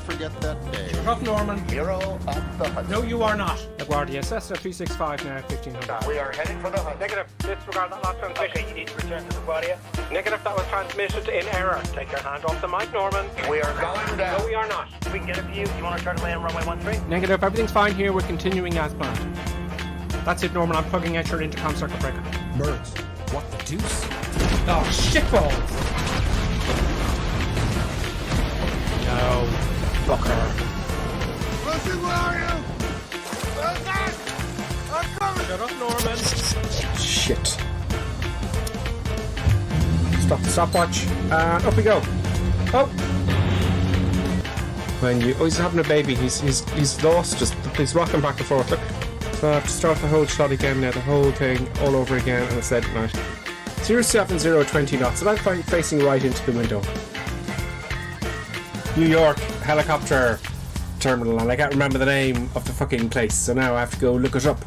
forget that day. Shut up, Norman. Hero of the hunt. No, you are not. LaGuardia, Cessna 365 now, 1500. We are heading for the hunt. Negative. Disregard that last transmission. Okay, you need to return to LaGuardia. Negative, that was transmitted in error. Take your hand off the mic, Norman. We are going down. No, we are not. We can get a view. You want to try to land runway 13? Negative, everything's fine here. We're continuing as planned. That's it, Norman. I'm plugging out your intercom circuit breaker. Birds. What the deuce? Oh, shitballs! No. Fucker. Lucy, where are you? I'm coming! Shut up, Norman. Shit. Stop the stopwatch. And up we go. Oh! When you... Oh, he's having a baby. He's lost. He's rocking back and forth. Look. So I have to start the whole shot again now. The whole thing all over again. And it's dead at night. 07020 knots. And I'm facing right into the window. New York helicopter terminal, and I can't remember the name of the fucking place, so now I have to go look it up.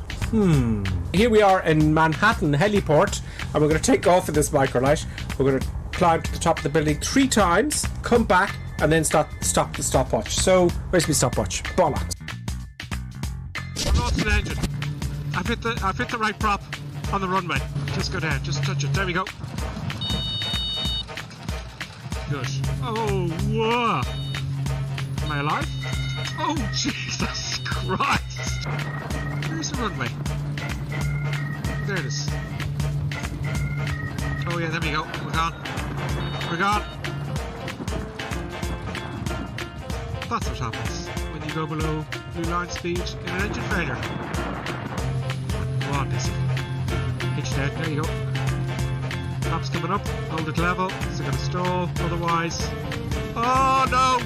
Here we are in Manhattan Heliport, and we're going to take off with this microlight. We're going to climb to the top of the building 3 times, come back, and then stop the stopwatch. So, where's my stopwatch? Bollocks. I've lost an engine. I've hit the right prop on the runway. Just go down, just touch it. There we go. Good. Oh, whoa. Am I alive? Oh, Jesus Christ. Where's the runway? There it is. Oh, yeah, there we go. We're gone. We're gone. That's what happens when you go below blue line speed in an engine failure. Come on, Dizzy. Hitch down. There you go. Top's coming up, hold it level, it's going to stall, otherwise... Oh no!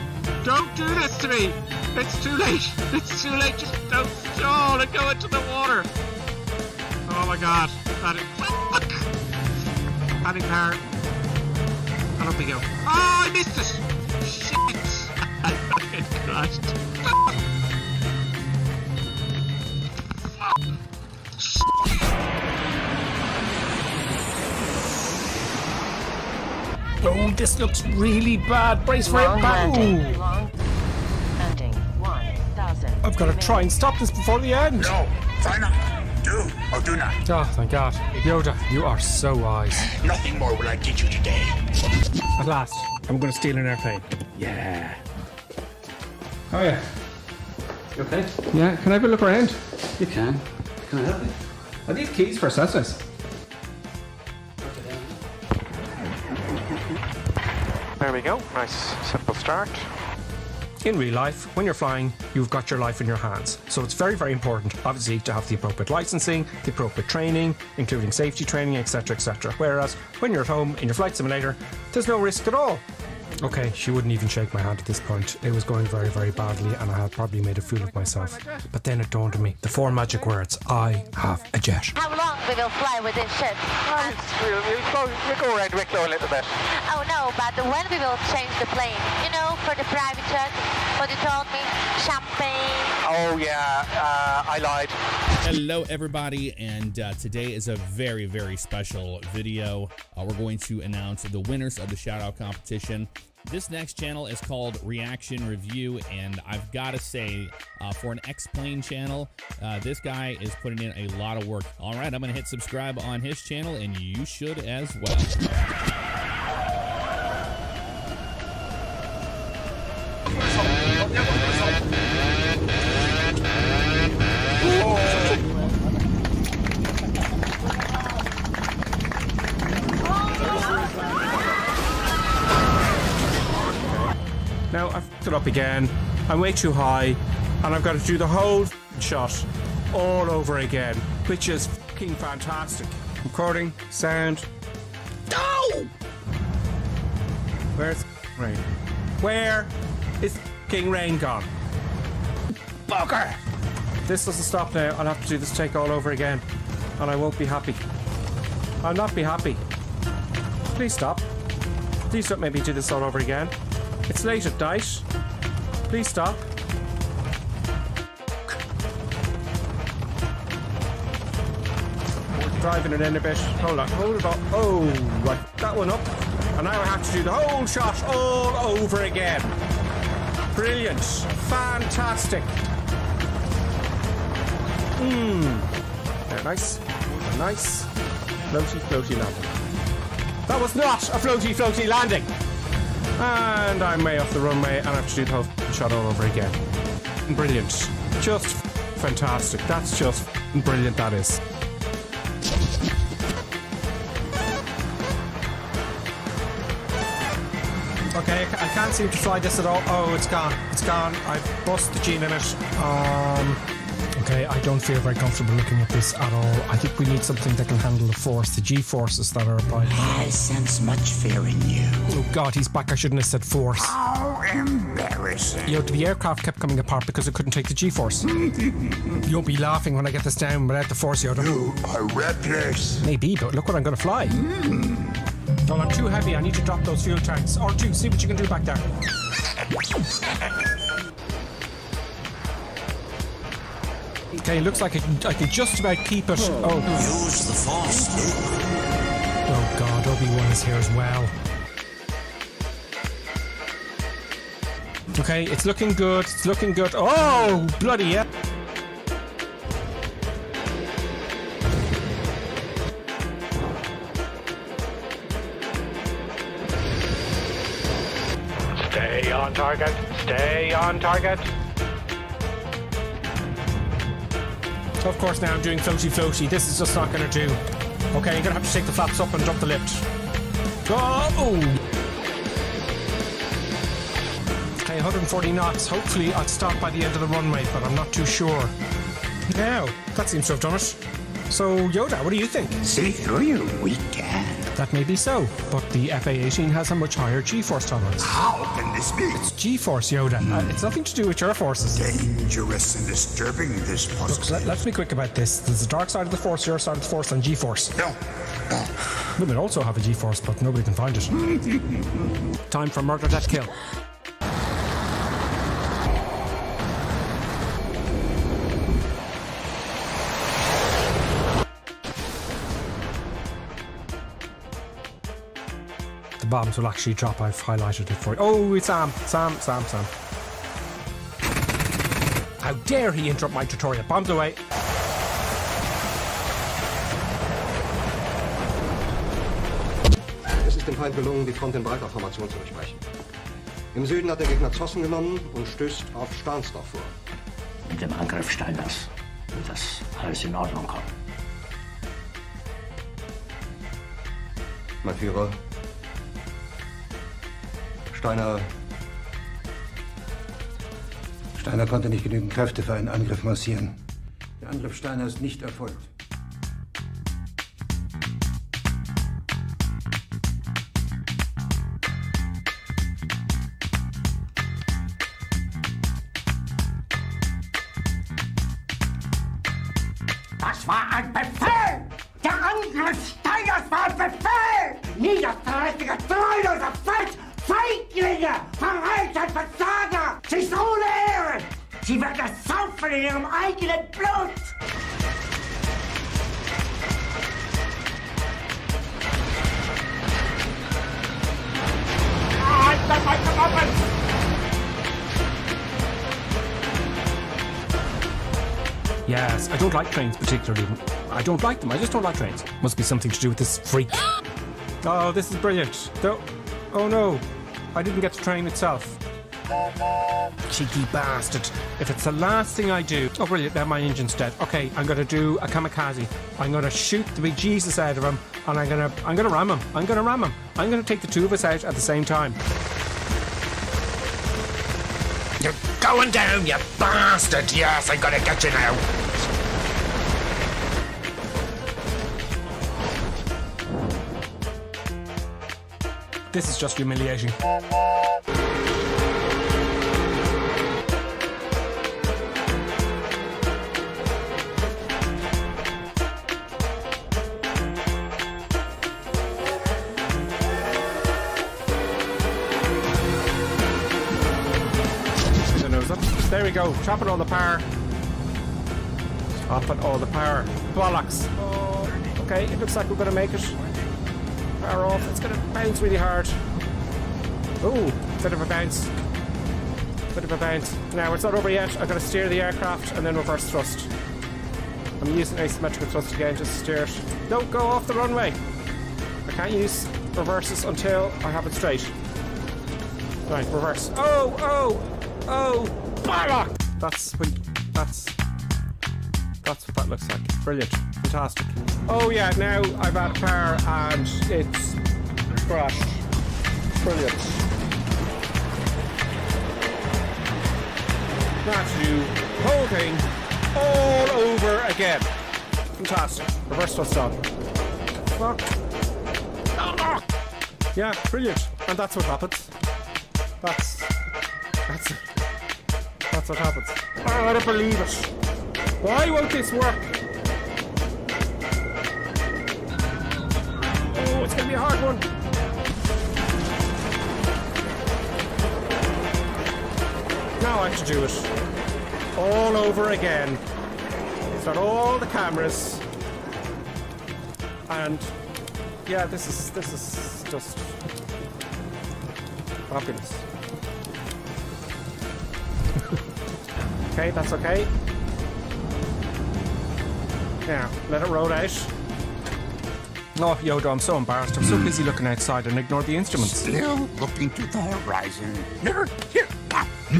Don't do this to me! It's too late! It's too late! Just don't stall and go into the water! Oh my god! Panic power. And up we go. Oh, I missed it! Shit! I fucking crashed. Oh, this looks really bad. Brace for it. I've got to try and stop this before the end. No, try not. Do or do not. Oh, thank God. Yoda, you are so wise. Nothing more will I teach you today. At last, I'm going to steal an airplane. Yeah. Oh, yeah. You okay? Yeah, can I have a look around? You can. Can I help you? I need keys for Cessnas. There we go. Nice, simple start. In real life, when you're flying, you've got your life in your hands. So it's very, very important, obviously, to have the appropriate licensing, the appropriate training, including safety training, etc., etc. Whereas when you're at home in your flight simulator, there's no risk at all. Okay, she wouldn't even shake my hand at this point. It was going very, very badly, and I had probably made a fool of myself. But then it dawned on me, the 4 magic words: I have a jet. How long we will fly with this ship? We'll go around Wicklow a little bit. Oh no, but when we will change the plane? You know, for the private jet, what you told me, champagne. Oh yeah, I lied. Hello everybody, and today is a very, very special video. We're going to announce the winners of the shout-out competition. This next channel is called Reaction Review, and I've got to say, for an X-Plane channel, this guy is putting in a lot of work. All right, I'm going to hit subscribe on his channel, and you should as well. Now I've put it up again. I'm way too high, and I've got to do the whole shot all over again, which is fucking fantastic. Recording, sound. No! Where's rain? Where is fucking rain gone? Bugger! This doesn't stop now. I'll have to do this take all over again, and I won't be happy. I'll not be happy. Please stop. Please don't make me do this all over again. It's late at night. Please stop. We're driving it in a bit. Hold on, hold it up. Oh, right, that one up. And now I have to do the whole shot all over again. Brilliant. Fantastic. Very nice. Very nice. Floaty, floaty landing. That was not a floaty, floaty landing. And I'm way off the runway and I have to do the whole shot all over again. Brilliant. Just fantastic. That's just brilliant, that is. Okay, I can't seem to fly this at all. Oh, it's gone. It's gone. I've bust the G limit. Okay, I don't feel very comfortable looking at this at all. I think we need something that can handle the force, the G-forces that are applied. I sense much fear in you. Oh God, he's back. I shouldn't have said force. How embarrassing. You know, the aircraft kept coming apart because it couldn't take the G-force. You won't be laughing when I get this down without the force, Yoda. You are reckless. Maybe, but look what I'm going to fly. Well, I'm too heavy. I need to drop those fuel tanks. R2, see what you can do back there. Okay, looks like I can just about keep it. Oh. Use the force. Oh God, Obi-Wan is here as well. Okay, it's looking good. It's looking good. Oh, bloody yeah. Stay on target. Stay on target. Of course, now I'm doing floaty floaty. This is just not going to do. Okay, you're going to have to take the flaps up and drop the lift. Oh! Okay, 140 knots. Hopefully I'll stop by the end of the runway, but I'm not too sure. Now, that seems to have done it. So, Yoda, what do you think? See through you, we can. That may be so, but the FA-18 has a much higher G-force tolerance. How can this be? It's G-force, Yoda. It's nothing to do with your forces. Dangerous and disturbing, this puzzle. Look, let's be quick about this. There's the dark side of the force, your side of the force, and G-force. No. Women also have a G-force, but nobody can find it. Time for murder, death, kill. The bombs will actually drop. I've highlighted it for you. Oh, it's Sam. Sam. How dare he interrupt my tutorial? Bombs away. Es ist dem Feind gelungen, die Front in breiter Formation zu durchbrechen. Im Süden hat der Gegner Zossen genommen und stößt auf Stahnsdorf vor. Mit dem Angriff Steiners wird das alles in Ordnung kommen. Mein Führer, Steiner konnte nicht genügend Kräfte für einen Angriff massieren. Der Angriff Steiner ist nicht erfolgt. Das war ein Befehl! Der Angriff Steiners war ein Befehl! Niederträchtige, treuloser Feld! Feiglinge! Verräter, Versager! Sie ist ohne Ehre! Sie werden es saufen in ihrem eigenen Blut! Yes, I don't like trains particularly. I don't like them. I just don't like trains. Must be something to do with this freak. Oh, this is brilliant. Oh no, I didn't get the train itself. Cheeky bastard. If it's the last thing I do... Oh, brilliant, now my engine's dead. Okay, I'm going to do a kamikaze. I'm going to shoot the big Jesus out of him, and I'm going to ram him. I'm going to take the two of us out at the same time. You're going down, you bastard! Yes, I'm gonna get you now. This is just humiliating. There we go. Chop it all the power. Chop it all the power. Bollocks. Oh, okay, it looks like we're going to make it. Power off. It's going to bounce really hard. Oh, bit of a bounce. Bit of a bounce. Now, it's not over yet. I've got to steer the aircraft and then reverse thrust. I'm using asymmetrical thrust again, just to steer it. Don't go off the runway. I can't use reverses until I have it straight. Right, reverse. Oh! Bollock! That's what that looks like. Brilliant. Fantastic. Oh yeah, now I've had a power and it's crashed. Brilliant. That's you. Whole thing all over again. Fantastic. Reverse thrust on. Fuck. Yeah, brilliant. And that's what happens. That's what happens. Oh, I don't believe it. Why won't this work? Oh, it's gonna be a hard one. Now I have to do it all over again. Start all the cameras, and yeah, this is just fabulous. Okay, that's okay. Now, let it roll out. Oh, Yoda, I'm so embarrassed. I'm so busy looking outside and ignore the instruments. Still looking to the horizon. Here.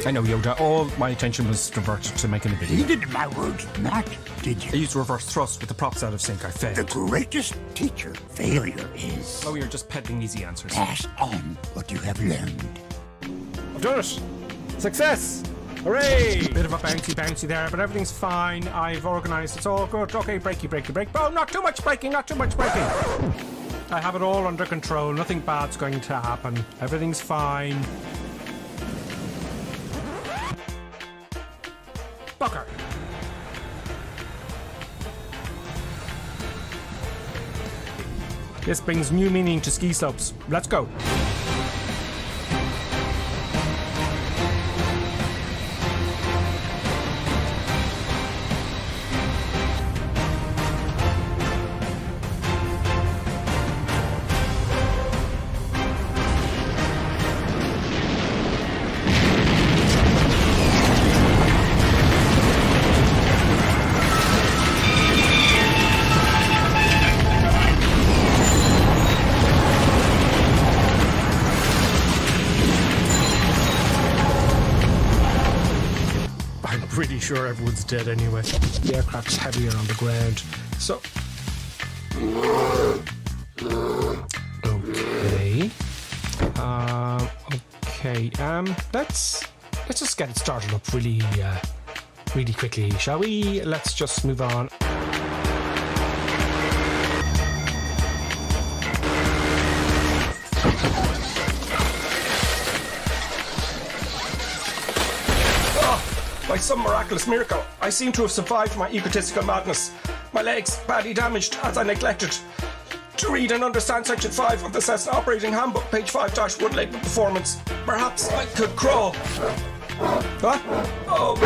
I know, Yoda. All my attention was diverted to making a video. Heeded my words not, did I you? used reverse thrust with the props out of sync. I failed. The greatest teacher failure is Oh, you're just peddling easy answers. pass on what you have learned. I've done it! Success! Hooray! Bit of a bouncy there, but everything's fine. I've organised. It's all good. Okay, brakey. Oh, not too much braking. I have it all under control. Nothing bad's going to happen. Everything's fine. Bucker. This brings new meaning to ski slopes. Let's go. Pretty sure everyone's dead anyway. The aircraft's heavier on the ground. So let's just get it started up really quickly, shall we? Let's just move on. By some miraculous miracle, I seem to have survived my egotistical madness. My legs badly damaged as I neglected to read and understand Section 5 of the Cessna Operating Handbook, page 5-1 label performance. Perhaps I could crawl. What? Oh,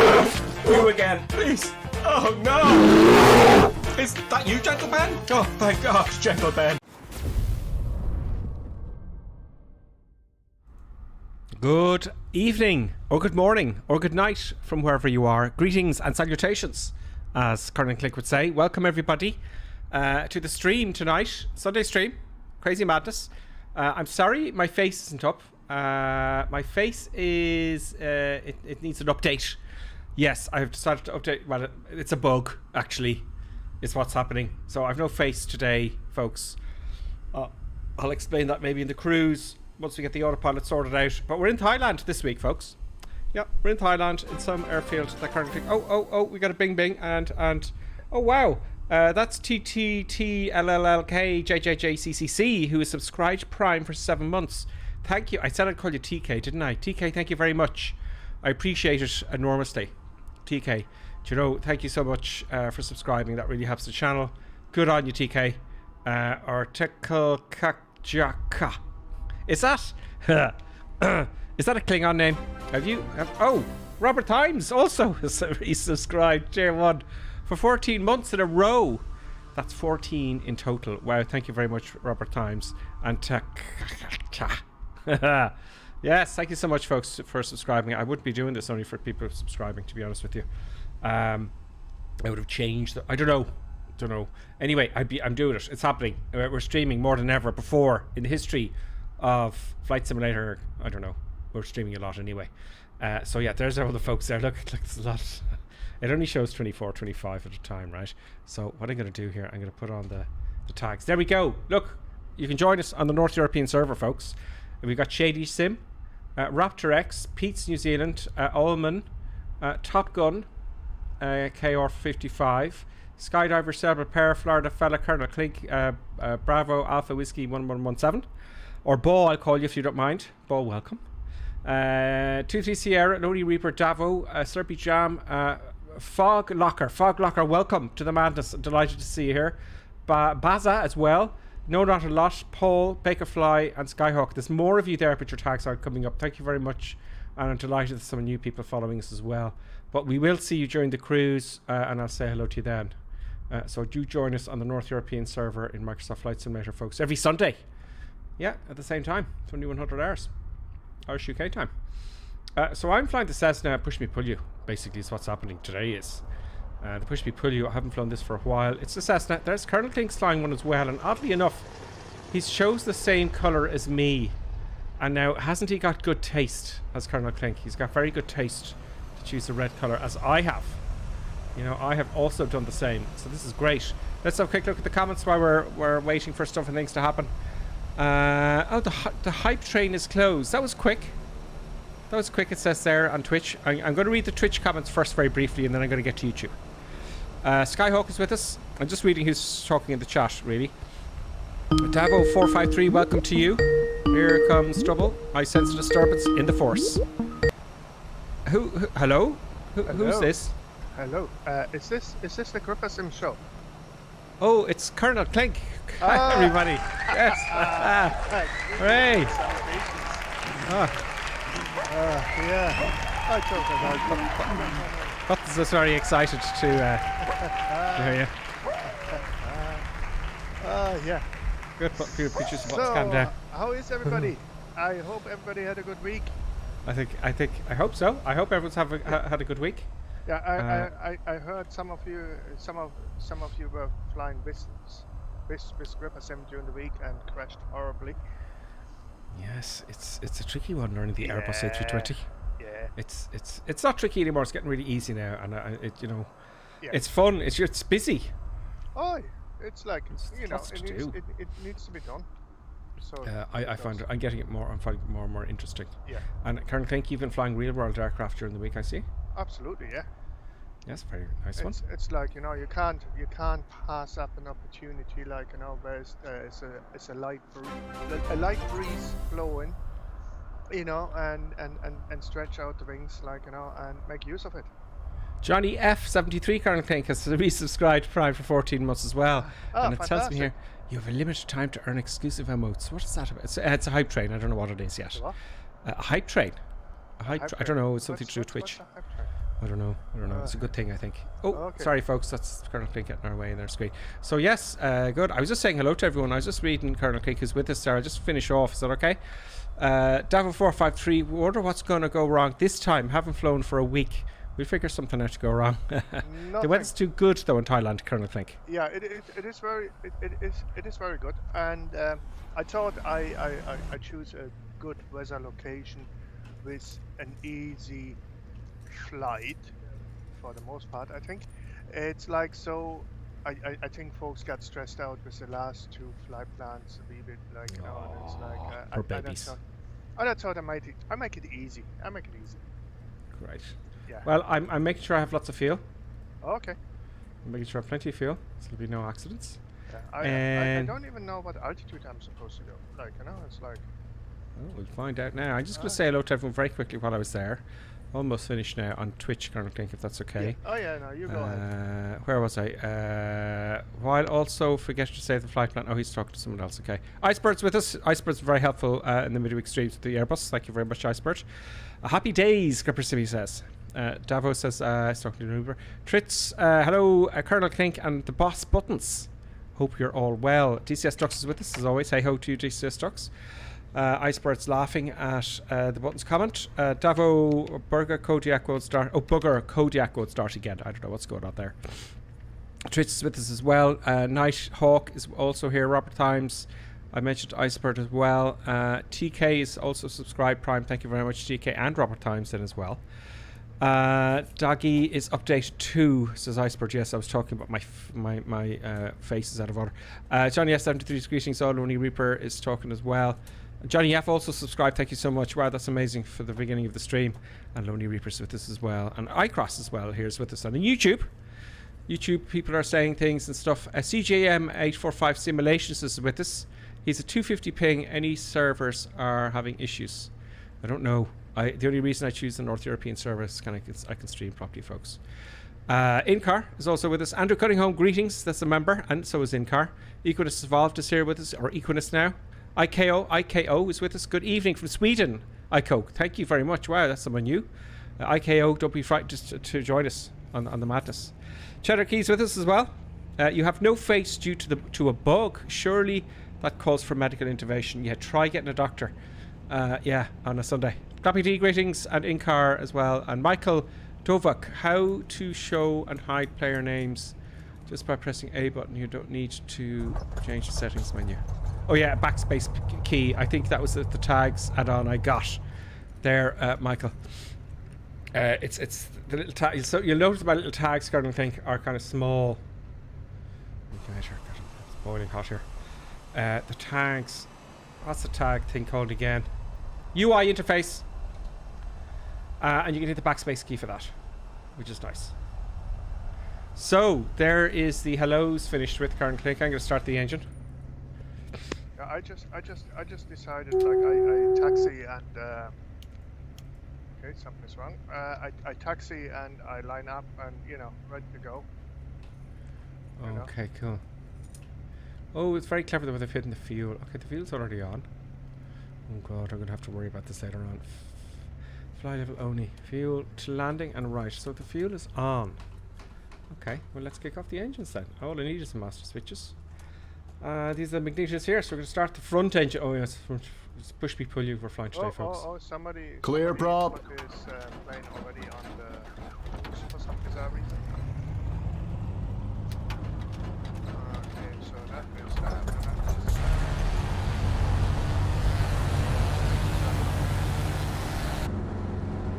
you again, please. Oh no! Is that you, Gentle Ben? Oh, thank God, Gentle Ben. Good evening, or good morning, or good night from wherever you are. Greetings and salutations, as Colin Click would say. Welcome everybody to the stream tonight, Sunday stream, Crazy Madness. I'm sorry my face isn't up. My face is, it needs an update. Yes, I've decided to update, well, it's a bug, actually, is what's happening. So I've no face today, folks. I'll explain that maybe in the cruise, once we get the autopilot sorted out. But we're in Thailand this week, folks. Yeah, we're in Thailand in some airfield that kind of thing. Oh, we got a bing and oh wow, that's TTTLLLKJJJCCC who is subscribed to Prime for 7 months. Thank you. I said I'd call you TK, didn't I? TK, thank you very much. I appreciate it enormously. TK, do you know, thank you so much for subscribing. That really helps the channel. Good on you, TK. Or Tekel Kakjaka. Is that a Klingon name? Oh, Robert Times also he's subscribed tier 1 for 14 months in a row. That's 14 in total. Wow, thank you very much, Robert Times. And Yes, thank you so much, folks, for subscribing. I wouldn't be doing this only for people subscribing, to be honest with you. I would have changed. I don't know. Anyway, I'm doing it. It's happening. We're streaming more than ever before in the history of Flight Simulator. I don't know. We're streaming a lot anyway. So yeah, there's all the folks there. Look, there's a lot. It only shows 24, 25 at a time, right? So what I'm going to do here, I'm going to put on the tags. There we go. Look, you can join us on the North European server, folks. We've got Shady Sim, Raptor X, Pete's New Zealand, Ullman, Top Gun, KR55, Skydiver, Cerebral Pair, Florida Fella, Colonel Clink, Bravo, Alpha Whiskey 1117, or Ball, I'll call you if you don't mind. Ball, welcome. 23 Sierra, Lodi Reaper, Davo, Slurpy Jam, Fog Locker, welcome to the madness. Delighted to see you here. Baza as well. No, not a lot. Paul, Bakerfly, and Skyhawk. There's more of you there, but your tags aren't coming up. Thank you very much. And I'm delighted that some new people following us as well. But we will see you during the cruise, and I'll say hello to you then. So do join us on the North European server in Microsoft Flight Simulator, folks, every Sunday. Yeah, at the same time, 2100 hours. Irish UK time. So I'm flying the Cessna Push Me Pull You, basically is what's happening today is. The Push Me Pull You, I haven't flown this for a while. It's the Cessna. There's Colonel Clink's flying one as well, and oddly enough, he shows the same colour as me. And now, hasn't he got good taste, as Colonel Clink? He's got very good taste to choose the red colour, as I have. You know, I have also done the same, so this is great. Let's have a quick look at the comments while we're waiting for stuff and things to happen. Oh, the hype train is closed. That was quick. That was quick, it says there on Twitch. I'm going to read the Twitch comments first very briefly, and then I'm going to get to YouTube. Skyhawk is with us. I'm just reading who's talking in the chat, really. Davo453, welcome to you. Here comes trouble. I sense a disturbance in the force. Hello? Who's this? Hello. Is this the Grippersim show? Oh, it's Colonel Clink. Hi, everybody. Yes. Hooray. Yeah. I told you. Buttons is very excited to hear you. Yeah. Good pictures of what's calm down. How is everybody? I hope everybody had a good week. I hope so. I hope everyone's had a good week. Yeah, I heard some of you were flying with Grippersim during the week and crashed horribly. Yes, it's a tricky one learning the Airbus A320. Yeah. It's not tricky anymore. It's getting really easy now, and it's fun. It's busy. Oh, it's like it needs to be done. So I find I'm finding it more and more interesting. Yeah. And Colonel Clink, you've been flying real world aircraft during the week, I see. Absolutely, yeah. Yes, very nice one. It's like, you can't pass up an opportunity, like, where it's a light breeze blowing, and stretch out the wings, like, and make use of it. Johnny F73 Colonel Clink has resubscribed Prime for 14 months as well, and it tells me here you have a limited time to earn exclusive emotes. What is that about? It's a hype train. I don't know what it is yet. What? A hype train. I don't know. It's something to do with Twitch. What's a hype train? I don't know. It's a good thing, I think. Oh, okay. Sorry, folks. That's Colonel Clink getting our way in their screen. So, yes, good. I was just saying hello to everyone. I was just reading Colonel Clink who's with us there. I'll just finish off. Is that okay? Davo453, wonder what's going to go wrong this time. Haven't flown for a week. We'll figure something out to go wrong. The weather's too good, though, in Thailand, Colonel Clink. Yeah, it is very good. And I thought I choose a good weather location with an easy flight for the most part. I think it's like, so I think folks got stressed out with the last two flight plans a wee bit, like, and it's like poor babies. I thought I make it easy. Great. Yeah. Well, I'm making sure I have lots of fuel. Okay. I'm making sure I have plenty of fuel, so there'll be no accidents. Yeah, I don't even know what altitude I'm supposed to go. Like, it's like. Oh, we'll find out now. I'm just going to say hello to everyone very quickly while I was there. Almost finished now on Twitch, Colonel Clink, if that's okay. Yeah. Oh yeah, no, you go ahead. Where was I? While also forget to save the flight plan. Oh, he's talking to someone else. Okay. Icebird's with us. Icebird's very helpful in the midweek streams with the Airbus. Thank you very much, Icebird. Happy days, Grippersim says. Davo says he's talking to Uber. Tritz, hello, Colonel Clink and the boss Buttons. Hope you're all well. DCS Dux is with us as always. Hey ho to you, DCS Dux. Icebird's laughing at the Buttons comment. Davo Burger Kodiak won't start. Oh, Bugger Kodiak won't start again. I don't know what's going on there. Twitch is with us as well. Night Hawk is also here. Robert Times. I mentioned Icebird as well. TK is also subscribed Prime. Thank you very much, TK, and Robert Times then as well. Doggy is update 2, says Icebird. Yes, I was talking about my face is out of order. Johnny S73's greetings. All Lonely Reaper is talking as well. Johnny F also subscribed. Thank you so much. Wow, that's amazing for the beginning of the stream. And Lonely Reaper's with us as well. And iCross as well here's with us on YouTube. YouTube people are saying things and stuff. CJM845 Simulations is with us. He's a 250 ping. Any servers are having issues. I don't know. The only reason I choose the North European server is I can stream properly, folks. Incar is also with us. Andrew Cunningham, greetings. That's a member, and so is Incar. Equinus Evolved is here with us, or Equinus now. IKO is with us. Good evening from Sweden. IKO, thank you very much. Wow, that's someone new. IKO, don't be frightened to join us on the madness. Cheddar Key's with us as well. You have no face due to a bug. Surely that calls for medical intervention. Yeah, try getting a doctor. Yeah, on a Sunday. Copy D, greetings, and Incar as well. And Michael Dovak, how to show and hide player names just by pressing A button. You don't need to change the settings menu. Oh yeah, backspace key. I think that was the tags add-on I got there, Michael. It's the little tags. So you'll notice my little tags kind of thing are kind of small. Okay, sure. It's boiling hot here. The tags. What's the tag thing called again? UI interface. And you can hit the backspace key for that, which is nice. So there is the hellos finished with current click. I'm going to start the engine. Yeah, I just decided, like, I taxi and okay, something's wrong. I taxi and I line up and ready to go. Okay, cool. Oh, it's very clever that they've hidden the fuel. Okay, the fuel's already on. Oh god, I'm gonna have to worry about this later on. Fly level only. Fuel to landing and right. So the fuel is on. Okay, well let's kick off the engines then. All I need is some master switches. These are the magnetics here, so we're going to start the front engine. Oh yes, it's push me pull you. We're flying today, folks. Somebody Clear prop. put this plane already on the for some bizarre reason. Okay, so that is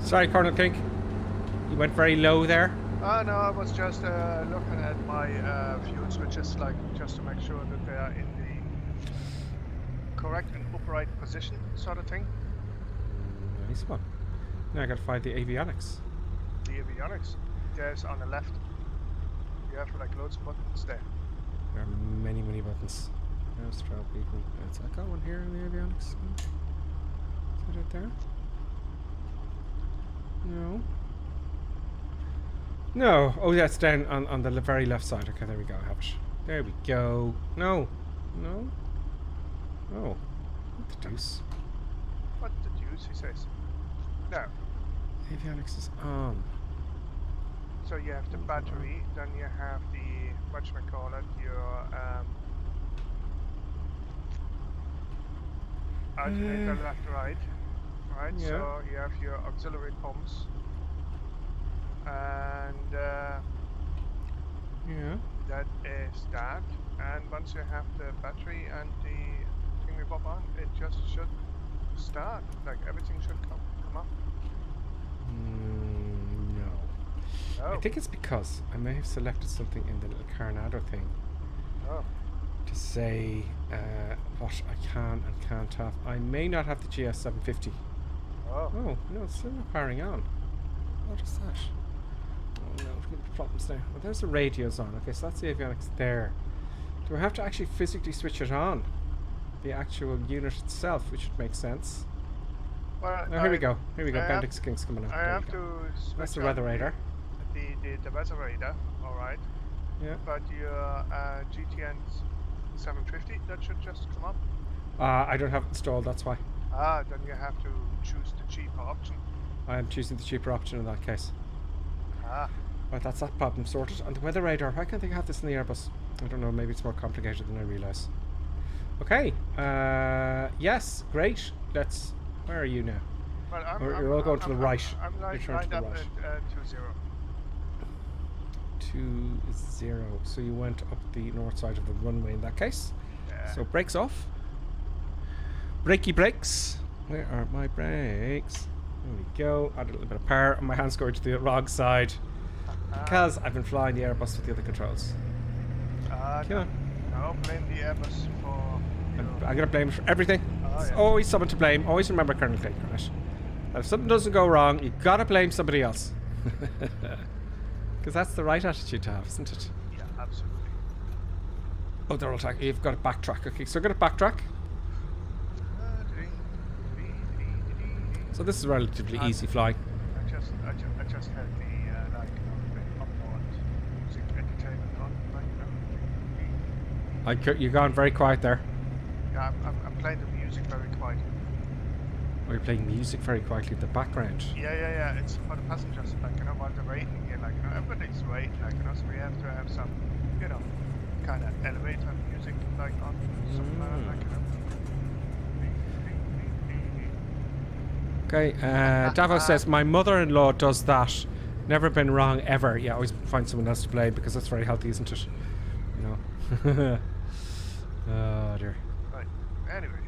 Sorry, Colonel King. You went very low there. No, I was just looking at my fuel switches, like just to make sure that they are in the correct and upright position, sort of thing. Nice one. Now I gotta find the avionics. The avionics, there's on the left. You have like loads of buttons there. There are many, many buttons. There's 12 people. I got one here in the avionics. Is it there? No. No. Oh, yeah, it's down on the very left side. Okay, there we go. I have it. There we go. No. No. Oh. What the deuce? What the deuce, he says. No. Avionics is on. So you have the battery, then you have the, whatchamacallit, your alternator left, right. Right, yeah. So you have your auxiliary pumps. And yeah, that is that. And once you have the battery and the thingy-bob on, it just should start. Like everything should come up. No. Oh. I think it's because I may have selected something in the little Coronado thing to say what I can and can't have. I may not have the GS750. Oh. Oh, no, it's still not firing on. What is that? Oh no, we've got problems now. Well, there's the radios on. Okay, so that's the avionics there. Do I have to actually physically switch it on? The actual unit itself, which would make sense. Well, oh, here we go. Here we go. Bendix King's coming up. I have to switch. That's the weather radar. The weather radar, alright. Yeah. But your GTN 750, that should just come up. I don't have it installed, that's why. Then you have to choose the cheaper option. I am choosing the cheaper option in that case. Right, that's that problem sorted. And the weather radar, why can't they have this in the Airbus? I don't know, maybe it's more complicated than I realise. Okay. Yes, great. Let's. Where are you now? Well, You're all going to the right. I'm You're like turned to lined the up right. at 20. 20. So you went up the north side of the runway in that case. Yeah. So brakes off. Brakey brakes. Where are my brakes? There we go. Add a little bit of power, and my hand's going to the wrong side because I've been flying the Airbus with the other controls. Come on. No, blame the Airbus for. I'm gonna blame it for everything. There's always someone to blame. Always remember Colonel Clegg, right? And if something doesn't go wrong, you gotta blame somebody else. Because that's the right attitude to have, isn't it? Yeah, absolutely. Oh, they're all attacking. You've got to backtrack. Okay, so we're gonna backtrack. So this is relatively easy flying. I just had the upward music entertainment on, You're gone very quiet there. Yeah, I'm playing the music very quiet. Oh, you're playing music very quietly in the background. Yeah. It's for the passengers, while they're waiting here, everybody's waiting, so we have to have some, kind of elevator music, on, something like that, Okay, Davos says, my mother-in-law does that. Never been wrong ever. Yeah, always find someone else to blame because that's very healthy, isn't it? Oh, dear. Right, anyway.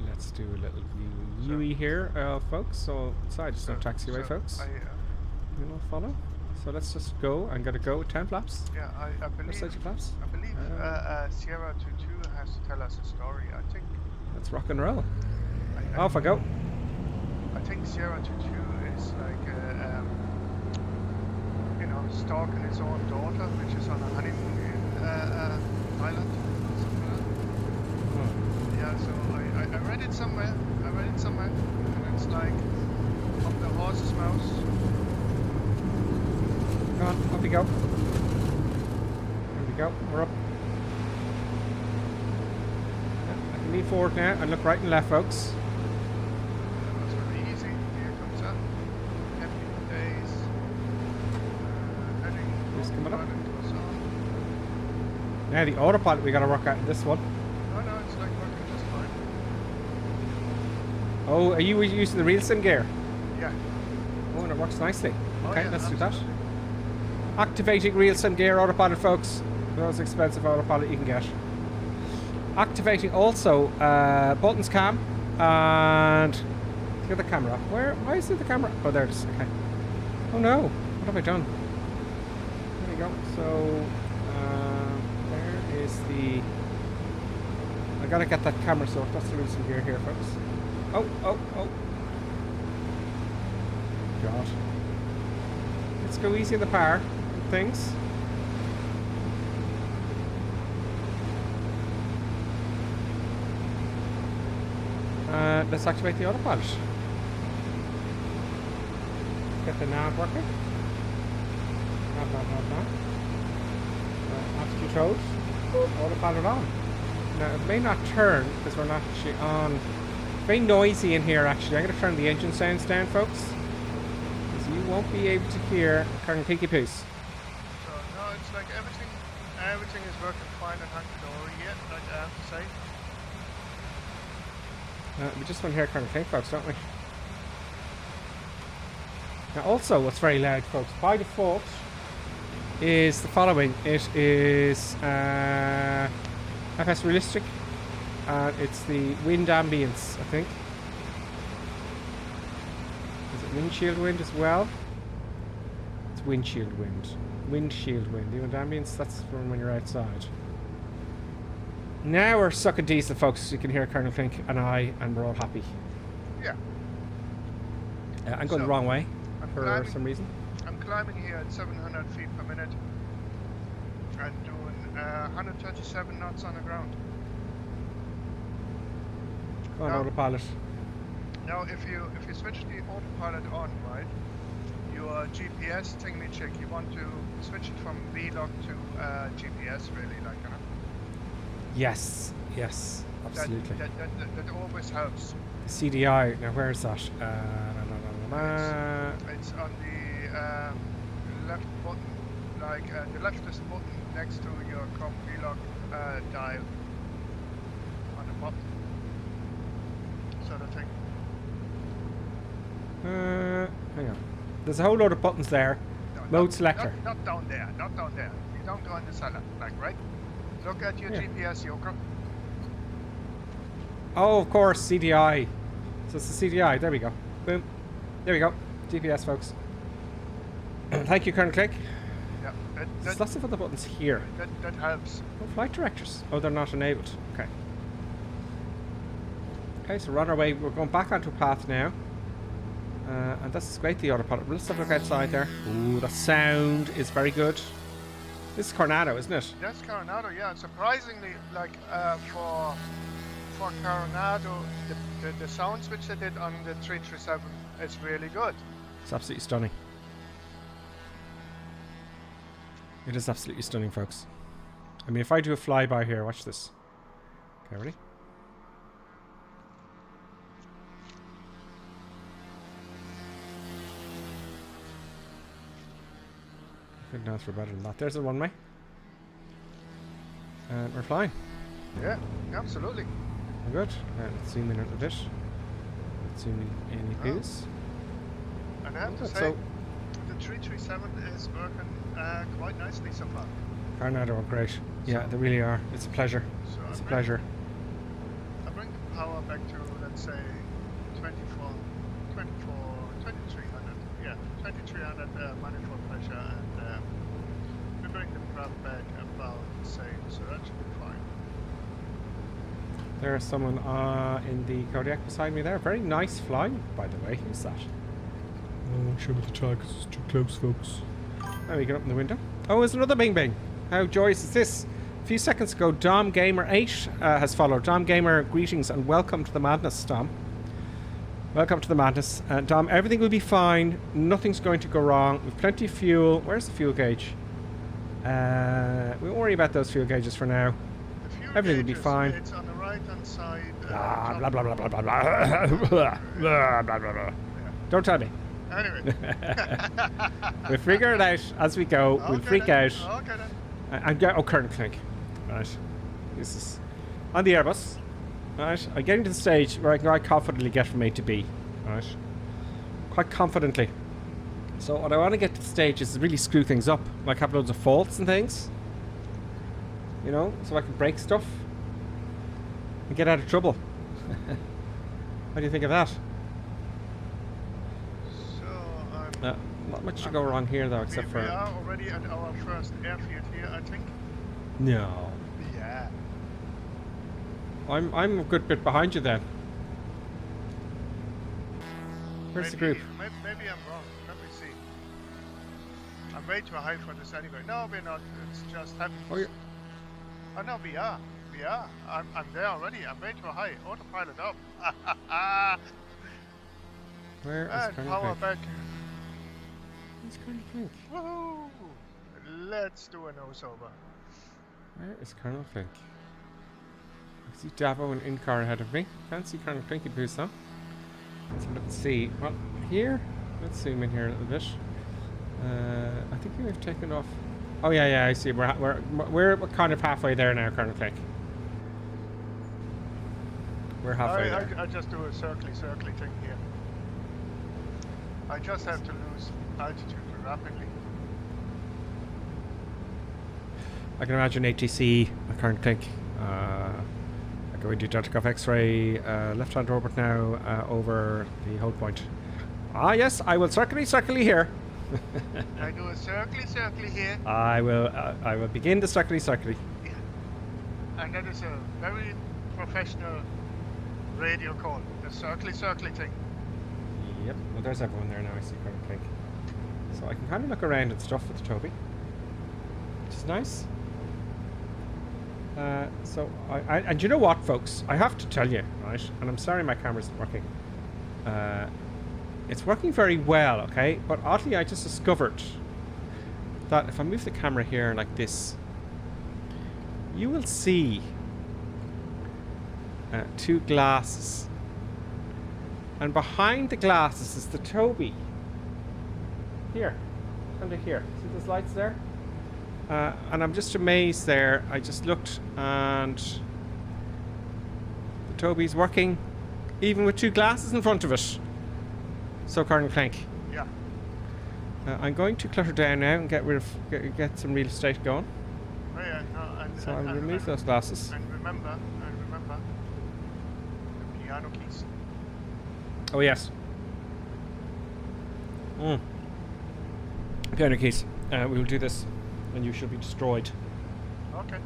Let's do a little view here, folks. So, inside, it's no taxiway, folks. You know, follow. So let's just go. I'm gonna go 10 flaps. Yeah, I believe. Flaps. I believe Sierra 22 has to tell us a story. I think. Let's rock and roll. Off I go. I think Sierra 22 is stalking his own daughter, which is on a honeymoon in Thailand. Yeah, so I read it somewhere. And it's like of the horse's mouth. Come on, up we go. There we go. We're up. Yeah, I can lean forward now and look right and left, folks. That's very easy. Here comes up. Happy days. Heading coming up. into a zone. Now the autopilot we gotta work out in this one. No, it's like working just fine. Oh, are you using the real sim gear? Yeah. Oh, and it works nicely. Okay, yeah, let's do absolutely. that. Activating real sim gear autopilot, folks. The most expensive autopilot you can get. Activating also buttons cam and the other camera. Why is it the camera? Oh, there it is. Okay. Oh no, what have I done? There we go. So there is the. I gotta get that camera so that's the real sim gear here, folks. Oh. God. Let's go easy in the power and things. Let's activate the autopilot. Get the nav working. Nav. Attitude controls. Autopilot on. Now it may not turn because we're not actually on. It's very noisy in here actually. I'm going to turn the engine sounds down, folks. Because you won't be able to hear Colonel Pinky Poos. So no, it's like everything is working fine and hunky-dory yet, I have to say. We just want to hear Colonel Clegg, folks, don't we? Now also, what's very loud, folks, by default, is the following. It is FS Realistic, and it's the wind ambience, I think. Is it windshield wind as well? It's windshield wind. Windshield wind. The wind ambience, that's from when you're outside. Now we're sucking diesel, folks. You can hear Colonel Clegg and I, and we're all happy. Yeah. I'm going the wrong way for some reason. I'm climbing here at 700 feet per minute and doing 137 knots on the ground. Come on, autopilot. Now, if you switch the autopilot on, right, your GPS thingy-chick, you want to switch it from V-lock to GPS, really, Yes, absolutely. That always helps. CDI, now where is that? It's on the left button like the leftist button next to your company lock dial on the bottom. Sort of thing. Hang on. There's a whole load of buttons there. No, Mode selector. Not down there. Not down there. You don't go in the cellar, like right. Look at your Yeah. GPS, Yoker. Oh, of course, CDI. So it's the CDI. There we go. Boom. There we go. GPS, folks. Thank you, Colonel Click. Yeah, There's lots of other buttons here. that helps. Oh, flight directors. Oh, they're not enabled. Okay. Okay, so we're on our way. We're going back onto a path now. And this is great, the autopilot. Let's have a look outside there. Ooh, the sound is very good. This is Coronado, isn't it? That's Coronado, yeah. Surprisingly, like for Coronado, the sounds which they did on the 337 is really good. It's absolutely stunning. It is absolutely stunning, folks. I mean, if I do a flyby here, watch this. Okay, ready? I think now we're better than that. There's a one-way. And we're flying. Yeah, absolutely. We're good. Let's zoom in a little bit. Let's zoom in any views. And I have to say, So, the 337 is working quite nicely so far. Coronado are great. Yeah, they really are. It's a pleasure. So It's a I pleasure. bring the power back to, let's say, 2300. Yeah, 2300 manifold pressure, and we bring the prop back about the same, so that should be fine. There's someone in the Kodiak beside me there. Very nice flying, by the way. Who's that? I won't show you the tag because it's too close, folks. There we get up in the window. Oh, there's another bing bing. How joyous is this? A few seconds ago, Dom Gamer 8 has followed. Dom Gamer, greetings and welcome to the madness, Dom. Welcome to the madness. Dom, everything will be fine. Nothing's going to go wrong. We've plenty of fuel. Where's the fuel gauge? We won't worry about those fuel gauges for now. The fuel Everything will be gauges, fine. It's on the right hand side. Blah, top. blah, blah, blah, blah, blah, blah, blah, blah, blah. Don't tell me. Anyway. We'll figure it out as we go. We'll Okay freak then. out. Okay then. And go. Oh, Colonel Clink. Right. This is on the Airbus. Right. I'm getting to the stage where I can quite confidently get from A to B. Right. Quite confidently. So what I want to get to the stage is to really screw things up, like have loads of faults and things. You know, so I can break stuff and get out of trouble. What do you think of that? So Not much to go wrong here though, except we for. are already at our first airfield here, I think. No. Yeah. I'm a good bit behind you then. Where's the group? Maybe I'm wrong. Let me see. I'm way too high for this anyway. No, we're not. It's just happens. Oh, you're... Oh no, we are. We are. I'm there already. I'm way too high. Autopilot up. Where is And Colonel power Clink? back. Where's Colonel Clink? Woohoo! Let's do a nose over. Where is Colonel Clink? I see Davo and in-car ahead of me. Can't see Colonel Clinky Poos though. Let's look and see. Well, here. Let's zoom in here a little bit. I think we have taken off. Oh yeah, I see. We're kind of halfway there now, Colonel Clink. We're halfway there. I just do a circly thing here. I just have to lose altitude rapidly. I can imagine ATC, Colonel Clink. Going to Delta Golf X-ray, left-hand orbit now over the hold point. Ah yes, I will circly here. I do a circly here. I will begin the circly. Yeah. And that is a very professional radio call. The circly thing. Yep. Well, there's everyone there now. I see Colonel Clink. So I can kind of look around and stuff with Toby, which is nice. So and you know what, folks? I have to tell you, right? And I'm sorry my camera's not working. It's working very well, okay? But oddly, I just discovered that if I move the camera here like this, you will see two glasses. And behind the glasses is the Toby. Here. Under here. See those lights there? And I'm just amazed there. I just looked and the Toby's working even with 2 glasses in front of it. So Colonel Clink. Yeah. I'm going to clutter down now and get rid of get some real estate going. Oh, yeah. No, So I'll remove those glasses. And remember the piano keys. Oh yes. Piano keys. We will do this, and you shall be destroyed. Okay.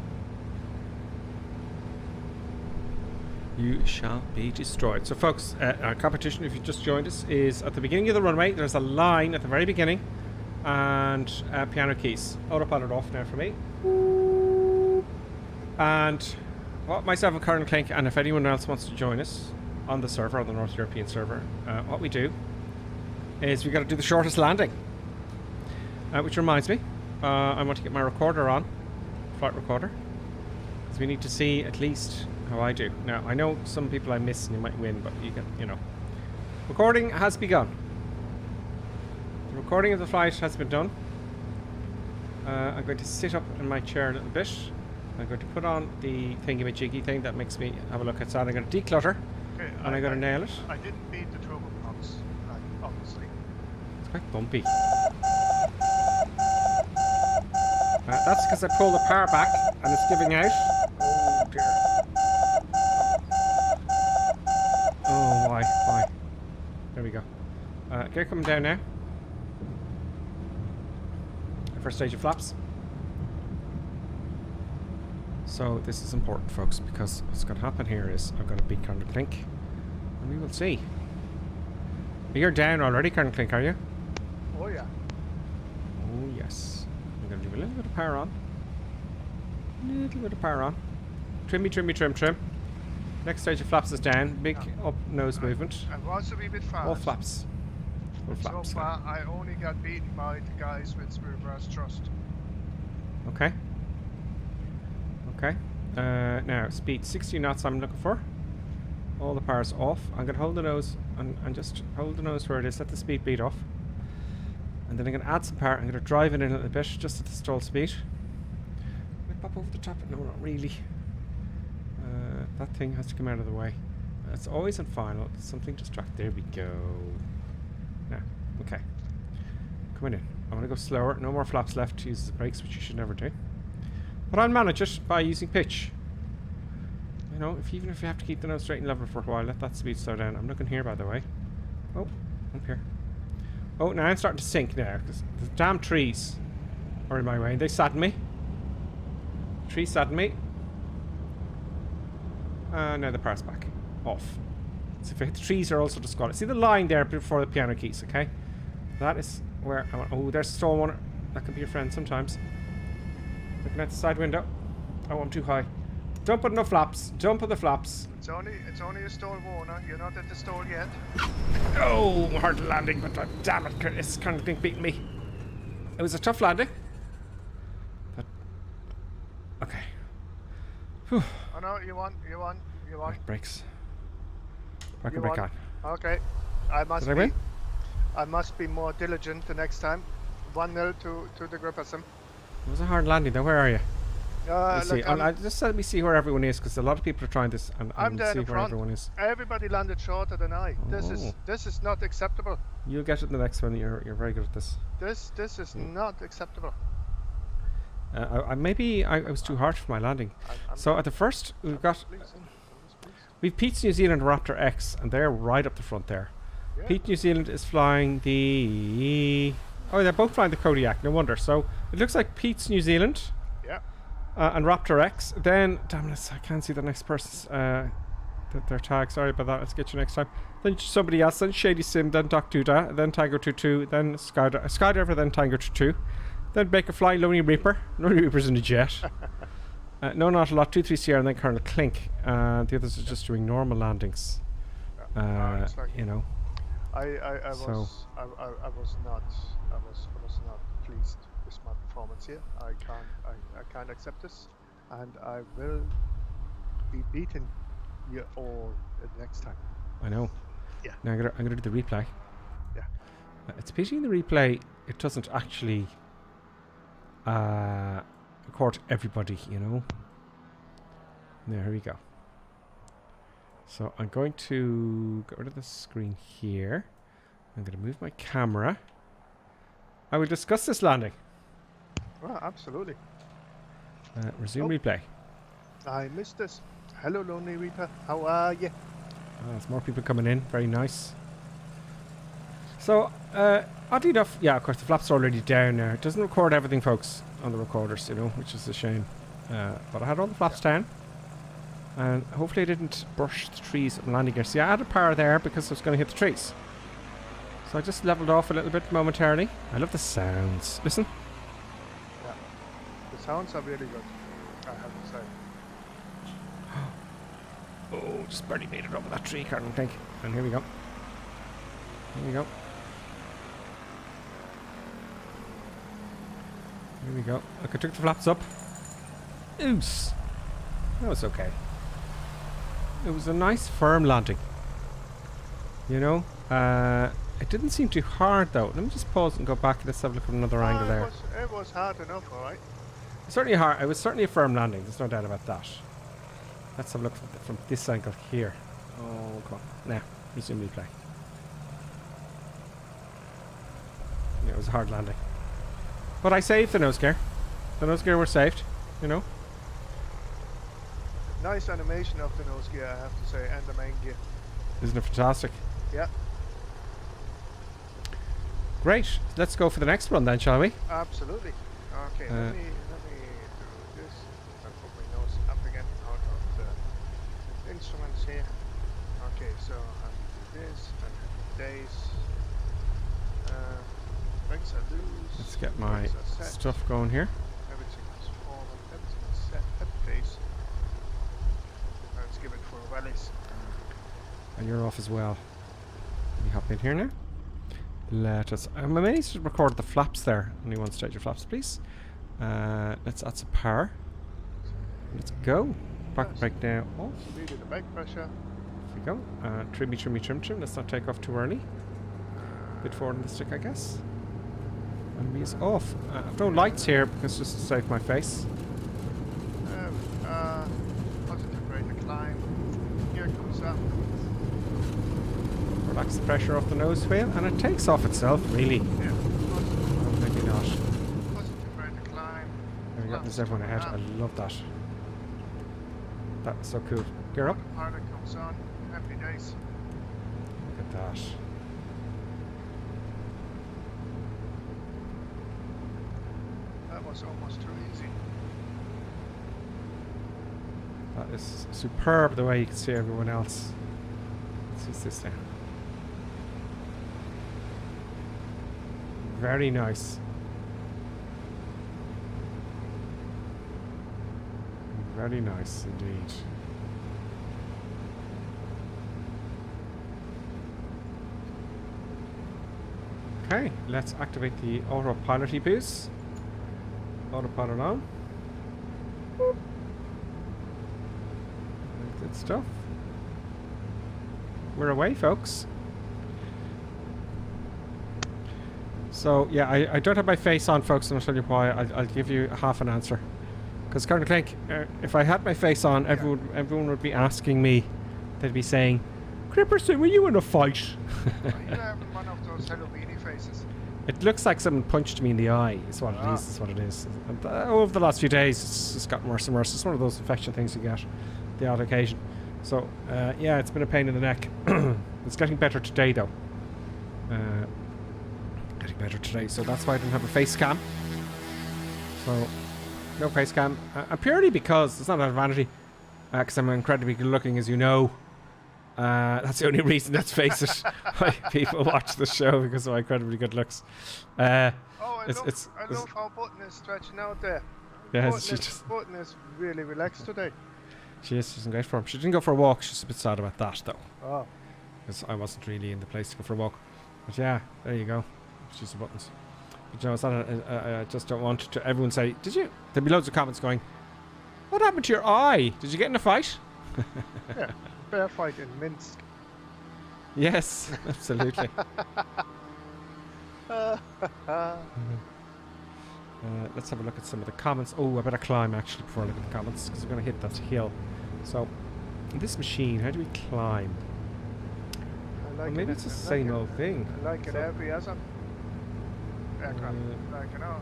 You shall be destroyed. So, folks, our competition, if you just joined us, is at the beginning of the runway. There's a line at the very beginning, and piano keys. Autopilot off now for me. And what myself and Colonel Clink, and if anyone else wants to join us on the server, on the North European server, what we do is we got to do the shortest landing. Which reminds me, I want to get my recorder on, flight recorder, because we need to see at least how I do. Now, I know some people I miss and you might win, but you can, you know. Recording has begun. The recording of the flight has been done. I'm going to sit up in my chair a little bit. I'm going to put on the thingy-majiggy thing that makes me have a look outside. I'm going to declutter, Okay, and I'm going to nail it. I didn't beat the turboprops, obviously. It's quite bumpy. That's because I pulled the power back and it's giving out. Oh dear. Oh, why? There we go. Gear coming down now. First stage of flaps. So this is important, folks, because what's going to happen here is I've got to beat Colonel Clink, and we will see. You're down already, Colonel Clink, are you? Oh yeah. Oh yes. I'm going to leave a little bit of power on. A little bit of power on. Trim. Next stage of flaps is down. Big up nose movement. I was a wee bit fast. All flaps. All flaps. So far, I only got beaten by the guys with reverse thrust. Okay. Okay. Now, speed 60 knots I'm looking for. All the power's off. I'm going to hold the nose and just hold the nose where it is. Let the speed beat off. And then I'm going to add some power. I'm going to drive it in a little bit, just at the stall speed. Can I pop over the top? No, not really. That thing has to come out of the way. It's always in final. Something distract. There we go. Now, okay. Coming in. I want to go slower. No more flaps left to use the brakes, which you should never do. But I'll manage it by using pitch. You know, even if you have to keep the nose straight and level for a while, let that speed slow down. I'm looking here, by the way. Oh, up here. Oh, now I'm starting to sink now, because the damn trees are in my way. They sadden me. Trees sadden me. Now the power's back. Off. So if I hit the trees are also disqualified. See the line there before the piano keys, okay? That is where I want. Oh, there's a stall one. That can be your friend sometimes. Looking at the side window. Oh, I'm too high. Don't put no flaps. Don't put the flaps. It's only a stall warner. You're not at the stall yet. Oh, hard landing, but damn it, it's kind of beating me. It was a tough landing. But okay. Whew. Oh no, you won. Right, brakes. Park You and brake won. on. Okay. Did I win? I must be more diligent the next time. 1-0 to the Gripperson. It was a hard landing though. Where are you? Let's see. Just let me see where everyone is, because a lot of people are trying this, and I'm there see in where front. everyone is. Everybody landed shorter than I. Oh. This is not acceptable. You'll get it in the next one. You're very good at this. This is not acceptable. Maybe I was too harsh for my landing. So at the first, we've Pete's New Zealand Raptor X, and they're right up the front there. Yeah. Pete New Zealand is flying the... Oh, they're both flying the Kodiak, no wonder. So it looks like Pete's New Zealand and Raptor X. Then, damn it, I can't see the next person's their tag. Sorry about that. Let's get you next time. Then somebody else, then Shady Sim, then Doc Duda, then Tango 22, then Skydiver, then Tango 22, then Baker Fly, Lonely Reaper. Lonely Reaper's in a jet. No, not a lot. 2-3 Sierra, and then Colonel Clink. The others are just doing normal landings. You know. I was not pleased with my performance here. I can't accept this, and I will be beaten you all next time. I know. Yeah. Now I'm gonna do the replay. Yeah. It's a pity in the replay it doesn't actually record everybody, you know. There we go. So I'm going to get rid of the screen here. I'm going to move my camera. I will discuss this landing. Well, absolutely. Resume replay. I missed this. Hello, Lonely Reaper. How are you? There's more people coming in. Very nice. So, oddly enough, yeah, of course, the flaps are already down now. It doesn't record everything, folks, on the recorders, you know, which is a shame. But I had all the flaps down. And hopefully I didn't brush the trees on landing gear. See, I had a power there because I was going to hit the trees. So I just leveled off a little bit momentarily. I love the sounds. Listen. Yeah. The sounds are really good, I have to say. Oh, just barely made it over that tree, I think. And here we go. Here we go. Here we go. Look, I took the flaps up. Oops. That was okay. It was a nice firm landing. You know? It didn't seem too hard though. Let me just pause and go back. Let's have a look at another angle there. It was hard enough, alright. Certainly hard. It was certainly a firm landing. There's no doubt about that. Let's have a look from this angle here. Oh, come on. Now, resume replay. Yeah, it was a hard landing. But I saved the nose gear. The nose gear were saved, you know. Nice animation of the nose gear, I have to say, and the main gear. Isn't it fantastic? Yeah. Great. Let's go for the next one then, shall we? Absolutely. Okay, let me do this. I'll put my nose up again out of the instruments here. Okay, so I'll do this, and days. Brakes are loose. Let's get my stuff going here. Everything is forward, everything is set at pace. Let's give it 4 rallies. And you're off as well. Let me hop in here now. Let us... I may need to record the flaps there. Only one stage of flaps, please. Let's add some power. Let's go. Back brake now off. Speed of the brake pressure. There we go. Trimmy, trimmy, trim, trim. Let's not take off too early. Bit forward on the stick, I guess. And me is off. I've no lights here because just to save my face. Positive rate of climb. Gear comes up. Relax the pressure off the nose wheel, and it takes off itself, really. Yeah. Oh, maybe not. Positive rate of climb. There we go. There's everyone ahead. I love that. That's so cool. Gear up. Pilot comes on. Happy days. Look at that. That was almost too easy. That is superb the way you can see everyone else. Let's use this now. Very nice. Very nice indeed. Okay, let's activate the autopilot boost. Autopilot on. Good stuff. We're away, folks. So, yeah, I don't have my face on, folks, and I'll tell you why. I'll give you half an answer. Because, Colonel Clegg, if I had my face on, everyone would be asking me. They'd be saying, Cripperson, were you in a fight? You have one of those Halloweeny faces. It looks like someone punched me in the eye, is what it is. Is what it is. And, over the last few days, it's gotten worse and worse. It's one of those infection things you get the odd occasion. So, yeah, it's been a pain in the neck. It's getting better today, though. Getting better today, so that's why I didn't have a face cam. So, no face cam. And purely because, it's not out of vanity, because I'm incredibly good looking, as you know. That's the only reason, let's face it, why people watch the show, because of my incredibly good looks. I love how Button is stretching out there. Yeah, Button is really relaxed today. She's in great form. She didn't go for a walk. She's a bit sad about that, though. Oh. Because I wasn't really in the place to go for a walk. But yeah, there you go. She's the Buttons. But you know, it's not I just don't want to everyone say, did you? There'll be loads of comments going, what happened to your eye? Did you get in a fight? Yeah, bear fight in Minsk. Yes, absolutely. Let's have a look at some of the comments. Oh, I better climb actually before I look at the comments because we're going to hit that hill. So, this machine, how do we climb? I like maybe it's the same old thing. I like it every other aircraft. Like, you know,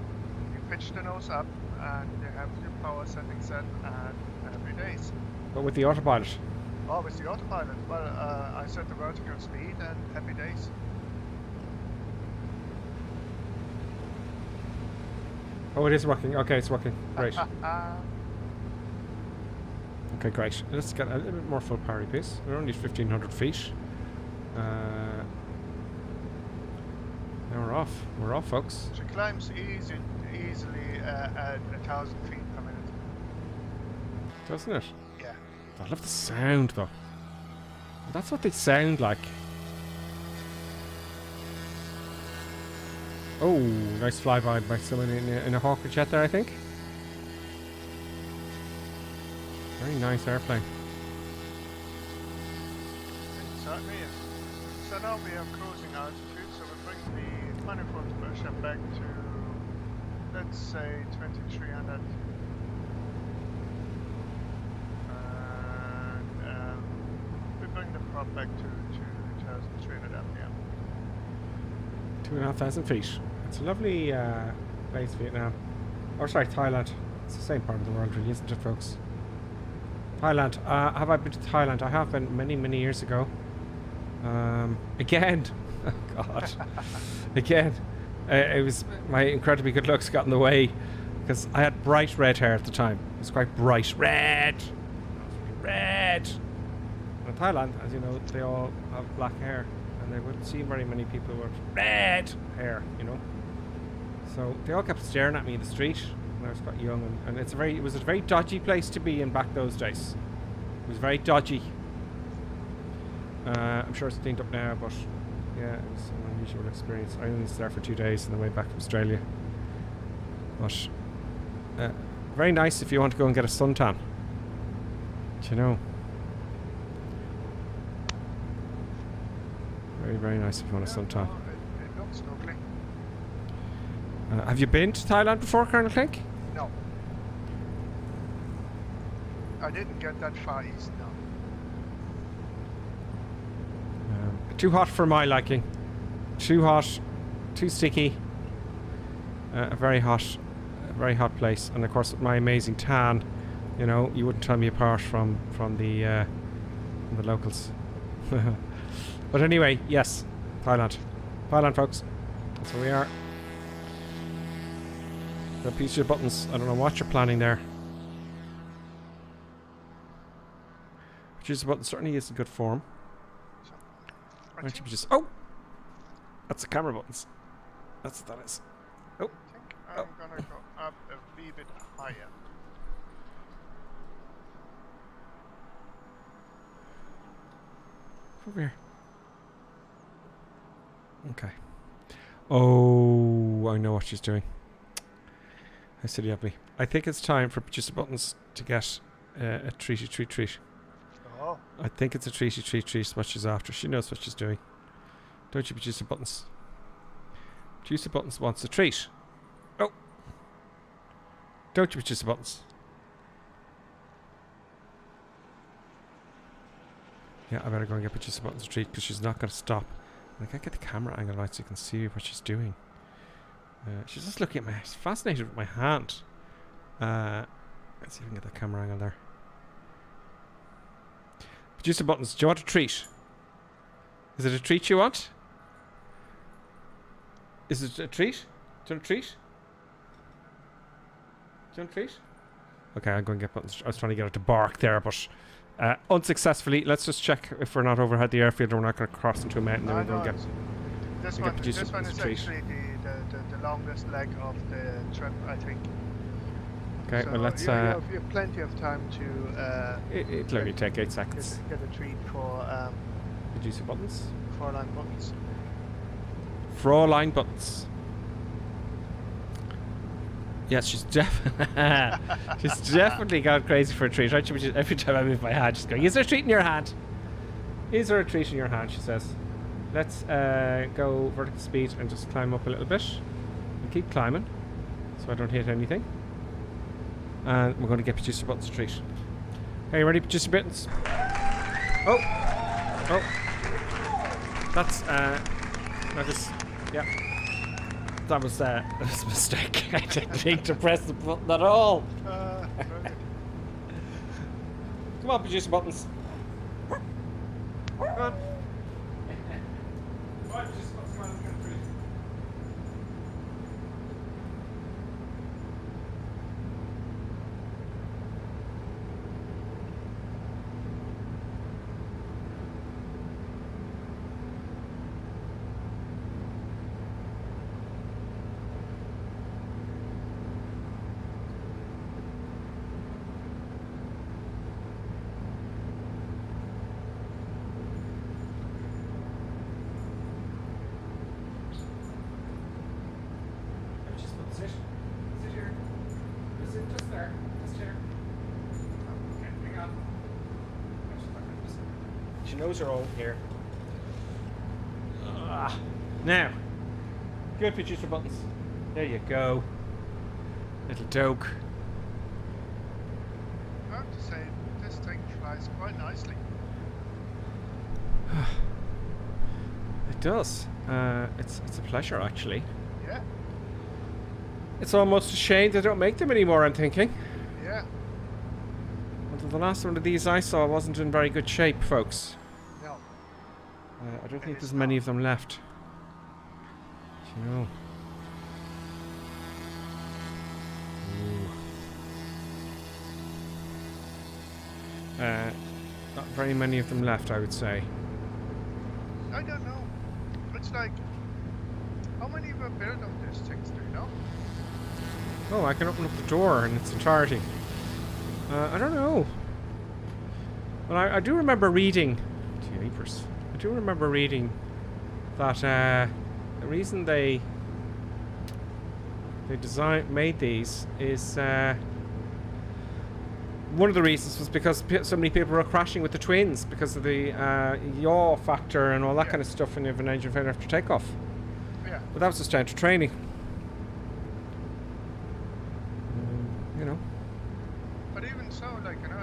you pitch the nose up and you have your power setting set and every days. But with the autopilot. Oh, with the autopilot. Well, I set the vertical speed and happy days. Oh, it is working. Okay, it's working. Great. Okay, great. Let's get a little bit more full parity pace. We're only 1,500 feet. Now we're off. We're off, folks. She climbs easily at 1,000 feet per minute. Doesn't it? Yeah. I love the sound, though. That's what they sound like. Oh, nice flyby by someone in a Hawker jet there, I think. Very nice airplane. It certainly is. So now we are cruising altitude, so we bring the manifold pressure back to, let's say, 2,300. And we bring the prop back to 2,300 RPM. 2,500 feet. It's a lovely place, Vietnam. Or sorry, Thailand. It's the same part of the world, really, isn't it, folks? Thailand. Have I been to Thailand? I have been many years ago. Again. Oh, God. Again. It was my incredibly good looks got in the way because I had bright red hair at the time. It was quite bright red. Red. In Thailand, as you know, they all have black hair. And they wouldn't see very many people with red hair, you know. So they all kept staring at me in the street when I was quite young, and it was a very dodgy place to be in back those days. It was very dodgy. I'm sure it's cleaned up now, but yeah, it was an unusual experience. I only was there for 2 days on the way back from Australia. But very nice if you want to go and get a suntan. Do you know? Very nice if you want a suntan. It looks lovely. Have you been to Thailand before, Colonel Klink? No. I didn't get that far east, no. Too hot for my liking. Too hot, too sticky. A very hot place. And of course, my amazing tan. You know, you wouldn't tell me apart from the locals. But anyway, yes, Thailand, folks. That's where we are. Got piece of buttons. I don't know what you're planning there. Producer button certainly is in good form. Why don't you just? Oh, that's the camera buttons. That's what that is. Oh, I think I'm gonna go up a wee bit higher. Over here. Okay. Oh, I know what she's doing. How silly of me. I think it's time for Producer Buttons to get a treat. Oh. I think it's a treat what she's after. She knows what she's doing. Don't you, Producer Buttons? Producer Buttons wants a treat. Oh. Don't you, Producer Buttons? Yeah, I better go and get Producer Buttons a treat because she's not going to stop. I can't get the camera angle right so you can see what she's doing. She's just looking at me. She's fascinated with my hand. Let's see if I can get the camera angle there. Producer Buttons, do you want a treat? Is it a treat you want? Is it a treat? Do you want a treat? Do you want a treat? Okay, I'm going to get Buttons. I was trying to get her to bark there, but unsuccessfully. Let's just check if we're not overhead the airfield and we're not going to cross into a mountain. Then we're going to get. This one is actually the longest leg of the trip, I think. Okay, so well let's. you have plenty of time to. It'll only take 8 seconds. Get a treat for. Producer Buttons. Fraulein Buttons. Fraulein Buttons. Yes, she's definitely gone crazy for a treat. Right? Every time I move my hand, she's going, "Is there a treat in your hand? Is there a treat in your hand?" She says. Let's go vertical speed and just climb up a little bit. And keep climbing. so I don't hit anything. And we're going to get Producer Buttons a treat. Are you ready, Producer Buttons? Oh! Oh! That's, I just, yeah. That was a mistake. I didn't need to press the button at all. Come on, Producer Buttons. Come on. Sit here. Sit just there. Just here. Okay, hang on. She knows her own here. Now, good Producer Buttons. There you go. Little doke. I have to say, this thing flies quite nicely. It does. It's a pleasure, actually. Yeah. It's almost a shame they don't make them anymore, I'm thinking. Yeah. Although the last one of these I saw wasn't in very good shape, folks. No. I don't think there's many of them left. You know. Not very many of them left, I would say. I don't know. It's like, how many were built of these things, do you know? Oh, I can open up the door in its entirety. I don't know. But I do remember reading... Jeepers. I do remember reading that the reason they made these is... one of the reasons was because so many people were crashing with the twins because of the yaw factor and all that kind of stuff when you have an engine failure after takeoff. Yeah. But that was just down to training. You know. But even so, like, you know,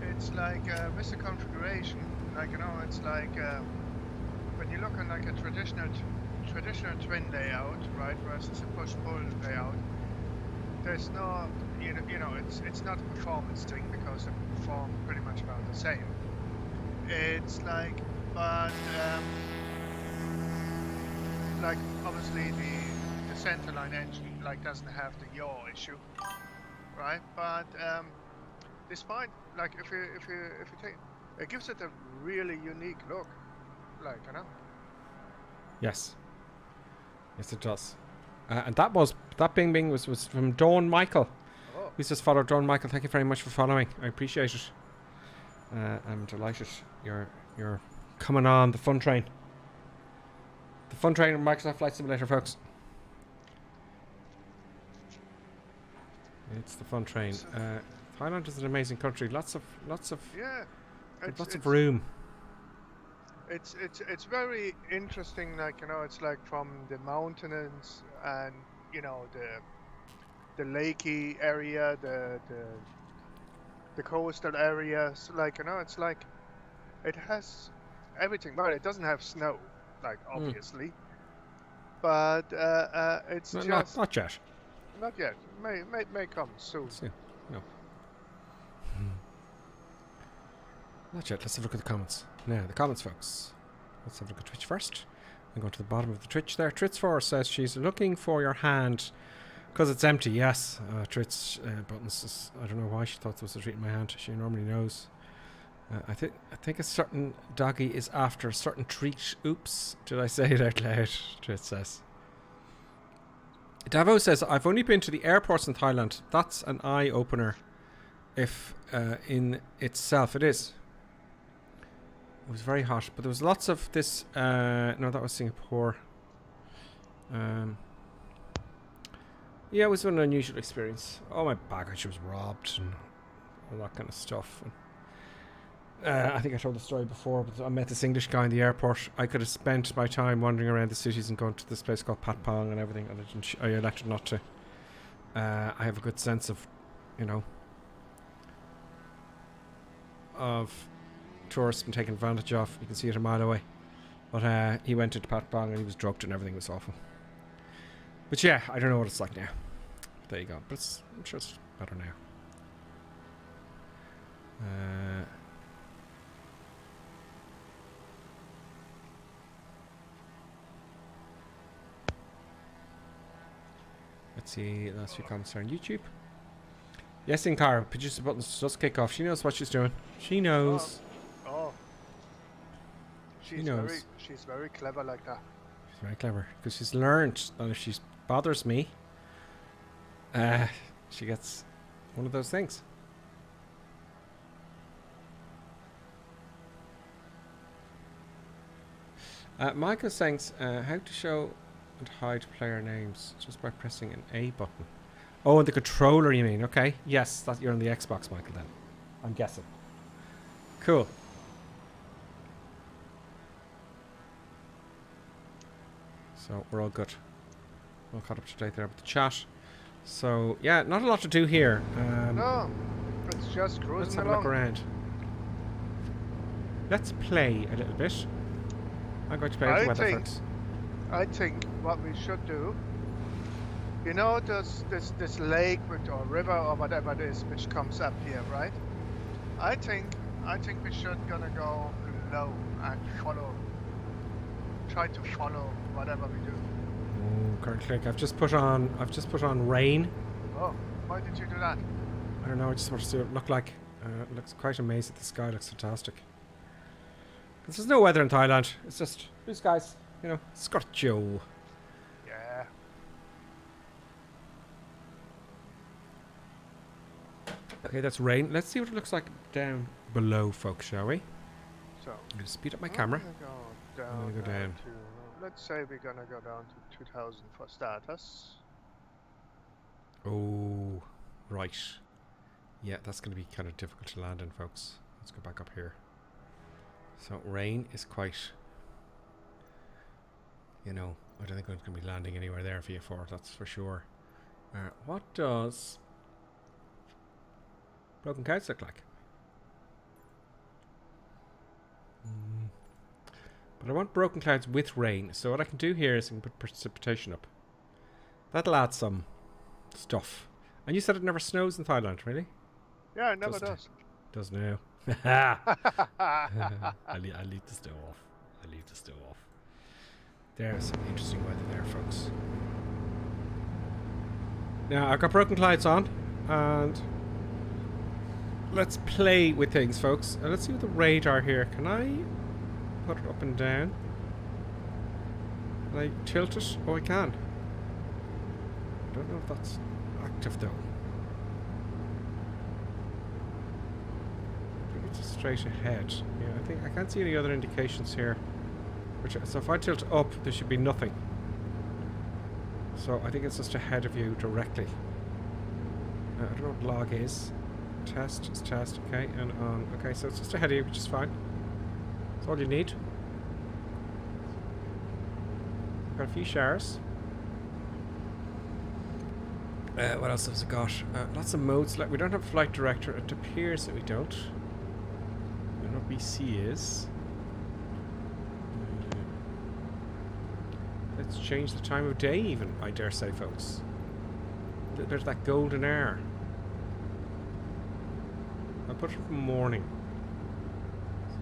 it's like with the configuration, like, you know, it's like when you look on like a traditional twin layout, right, versus a push-pull layout, there's no, you know, it's not a performance thing because they perform pretty much about the same. It's like, but like obviously the centerline engine like doesn't have the yaw issue, right? But despite like if you take, it gives it a really unique look, like, you know. Yes. Yes, it does. And that Bing Bing was from Dawn Michael. Oh. We just followed Dawn Michael. Thank you very much for following. I appreciate it. I'm delighted you're coming on the fun train. The fun train of Microsoft Flight Simulator, folks. It's the fun train. Thailand is an amazing country. Lots of Yeah. lots of room. It's very interesting, like, you know, it's like from the mountains and, you know, the lakey area, the coastal areas, like, you know, it's like it has everything. Well, it doesn't have snow, like, obviously, but it's Not just yet. not yet. May come soon. No. Not yet. Let's have a look at the comments. Now, the comments, folks. Let's have a look at Twitch first. I'm going to the bottom of the Twitch there. Trits4 says she's looking for your hand because it's empty. Yes, Trits Buttons. I don't know why she thought there was a treat in my hand. She normally knows. I think a certain doggy is after a certain treat. Oops, did I say it out loud? Trits says. Davo says, I've only been to the airports in Thailand. That's an eye opener. If in itself it is. It was very hot, but there was lots of this. No, that was Singapore. Yeah, it was an unusual experience. All my baggage was robbed and all that kind of stuff. And, I think I told the story before, but I met this English guy in the airport. I could have spent my time wandering around the cities and going to this place called Patpong and everything, and I elected not to. I have a good sense of, you know, of tourists being taken advantage of. You can see it a mile away. But he went into Patpong and he was drugged and everything was awful. But yeah, I don't know what it's like now. There you go. But I'm sure it's better now. Let's see, last few comments are on YouTube. Yes, in car, producer buttons just kick off. She knows what she's doing. She knows. Oh. She knows. She's very clever like that. She's very clever because she's learned that if she bothers me, she gets one of those things. Michael saying, how to show and hide player names just by pressing an A button. Oh, and the controller, you mean? Okay, yes, that you're on the Xbox, Michael. Then I'm guessing. Cool. So we're all good. All caught up to date there with the chat. So yeah, not a lot to do here. No, it's just cruising let's have along. a look around. Let's play a little bit. I'm going to play with the weather first. I think what we should do, you know, this lake or river or whatever it is which comes up here, right? I think we should gonna go low and try to follow whatever we do. Oh, current click. I've just put on rain. Oh, why did you do that? I don't know. I just want to see what it look like. It looks quite amazing. The sky looks fantastic. There's no weather in Thailand. It's just blue skies. You know, Scorcho. Yeah. Okay, that's rain. Let's see what it looks like down below, folks, shall we? So I'm going to speed up my camera. I'm gonna go down. To, let's say we're gonna go down to 2000 for starters. Oh, right. Yeah, that's going to be kind of difficult to land in, folks. Let's go back up here. So rain is quite, you know, I don't think I'm going to be landing anywhere there for you four, that's for sure. What does broken clouds look like? But I want broken clouds with rain, so what I can do here is I can put precipitation up. That'll add some stuff. And you said it never snows in Thailand, really? Yeah, it never does. Does now. I'll leave the stove off. I'll leave the stove off. There's some interesting weather there, folks. Now, I've got broken clouds on, and let's play with things, folks. Let's see what the radar here. Can I put it up and down? Can I tilt it? Oh, I can. I don't know if that's active, though. It's straight ahead. Yeah, I think I can't see any other indications here. So if I tilt up, there should be nothing. So I think it's just ahead of you directly. I don't know what log is. Test is test. Okay, and on. Okay, so it's just ahead of you, which is fine. That's all you need. Got a few showers. What else has it got? Lots of modes. Like we don't have flight director. It appears that we don't. What BC is. Let's change the time of day even, I dare say, folks. There's that golden hour. I'll put it from morning. So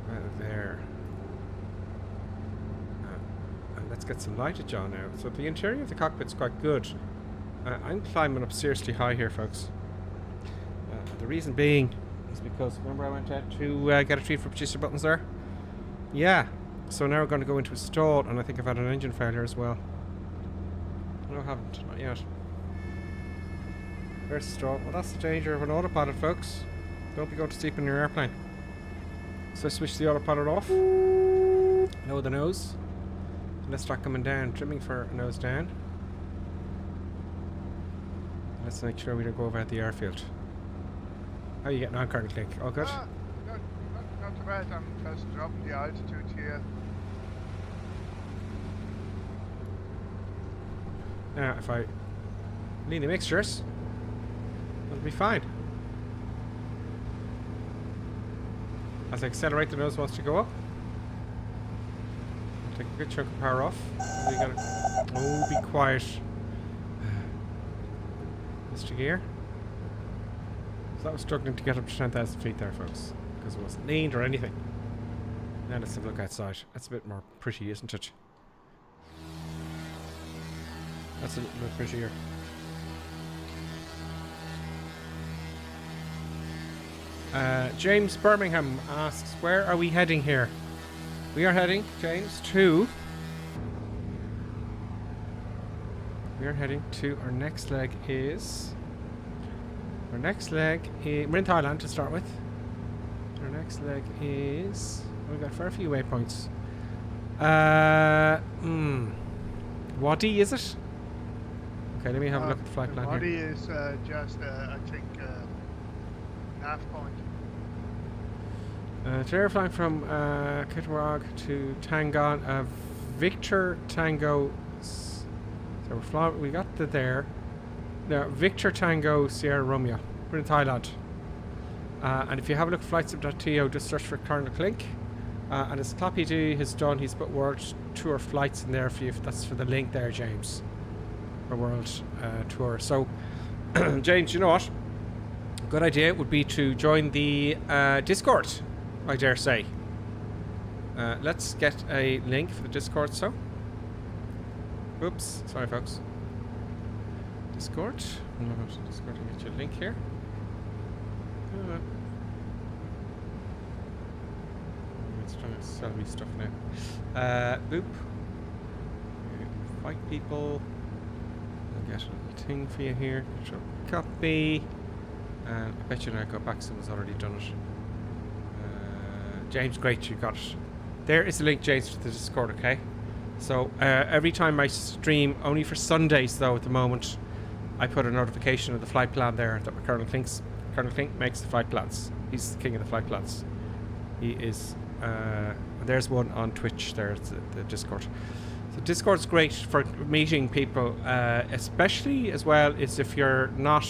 right there. And let's get some lightage on now. So the interior of the cockpit's quite good. I'm climbing up seriously high here, folks. The reason being is because, remember I went out to get a treat for producer buttons there? Yeah. So now we're going to go into a stall, and I think I've had an engine failure as well. No, I haven't. Not yet. Where's the stall? Well, that's the danger of an autopilot, folks. Don't be going to sleep in your airplane. So switch the autopilot off. Lower the nose. And let's start coming down. Trimming for nose down. Let's make sure we don't go over at the airfield. How are you getting on, currently? All good? Not too bad. I'm just dropping the altitude here. Now, if I lean the mixtures, it'll be fine. As I accelerate, the nose wants to go up. I'll take a good chunk of power off. We gotta. Oh, be quiet. Mr. Gear. So I was struggling to get up to 10,000 feet there, folks, because it wasn't leaned or anything. Now let's have a look outside. That's a bit more pretty, isn't it? That's a little bit prettier. James Birmingham asks, where are we heading here? We are heading, James, to... We are heading to our next leg is... Our next leg is... We're in Thailand to start with. Our next leg is... We've got a fair few waypoints. Wadi, is it? Okay, let me have a look at the flight plan Wadi here. is just, I think, half point. Today we're flying from Kitawag to Tangon, Victor Tango. So we're flying. We got to there. No, Victor Tango Sierra Romeo. We're in Thailand. And if you have a look at flightsim.to, just search for Colonel Clink. And as Clappy D has done, he's put world tour flights in there for you. That's for the link there, James. For world tour. So, James, you know what? A good idea would be to join the Discord, I dare say. Let's get a link for the Discord, so. Oops, sorry folks. Discord. I'm going to Discord and get you a link here. It's trying to sell me stuff now. Boop. Fight people. I'll get a little thing for you here. Control copy. And I bet you now go back, someone's already done it. James, great, you got it. There is the link, James, to the Discord, okay? So every time I stream, only for Sundays though at the moment, I put a notification of the flight plan there that Colonel Clink makes the flight plans. He's the king of the flight plans. He is, there's one on Twitch there, it's the Discord. So Discord's great for meeting people, especially as well as if you're not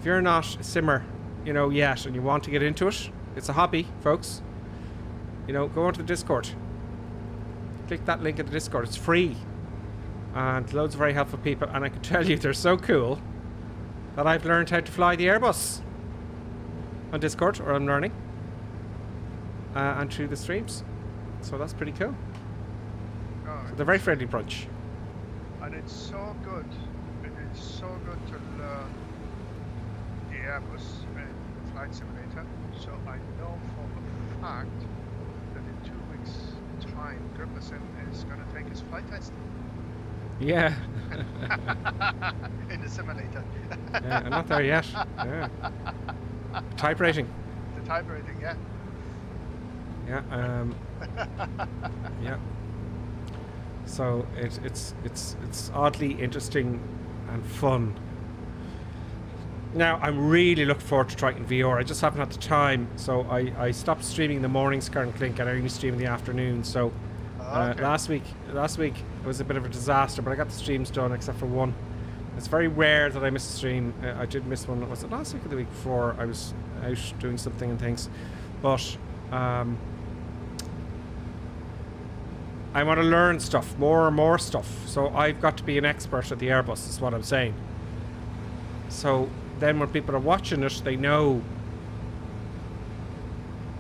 a simmer, you know, yet, and you want to get into it. It's a hobby, folks. You know, go onto the Discord. Click that link in the Discord. It's free. And loads of very helpful people. And I can tell you, they're so cool that I've learned how to fly the Airbus on Discord, or I'm learning. And through the streams. So that's pretty cool. Oh, So they're very friendly bunch. and it's so good. It is so good to learn the Airbus and Flight Simulator. So I know for a fact that in 2 weeks' time, Griffithson is going to take his flight test Yeah. in the simulator. Yeah, I'm not there yet. Yeah. Type rating. The type rating, yeah. Yeah. Yeah. So it's oddly interesting and fun. Now I'm really looking forward to Triton VR. I just haven't had the time, so I stopped streaming in the mornings, Colonel Clink, and I only stream in the afternoon. So Okay. last week it was a bit of a disaster, but I got the streams done except for one. It's very rare that I miss a stream. I did miss one. Was it last week or the week before? I was out doing something and things, but I want to learn stuff, more and more stuff. So I've got to be an expert at the Airbus, is what I'm saying. So then when people are watching it, they know.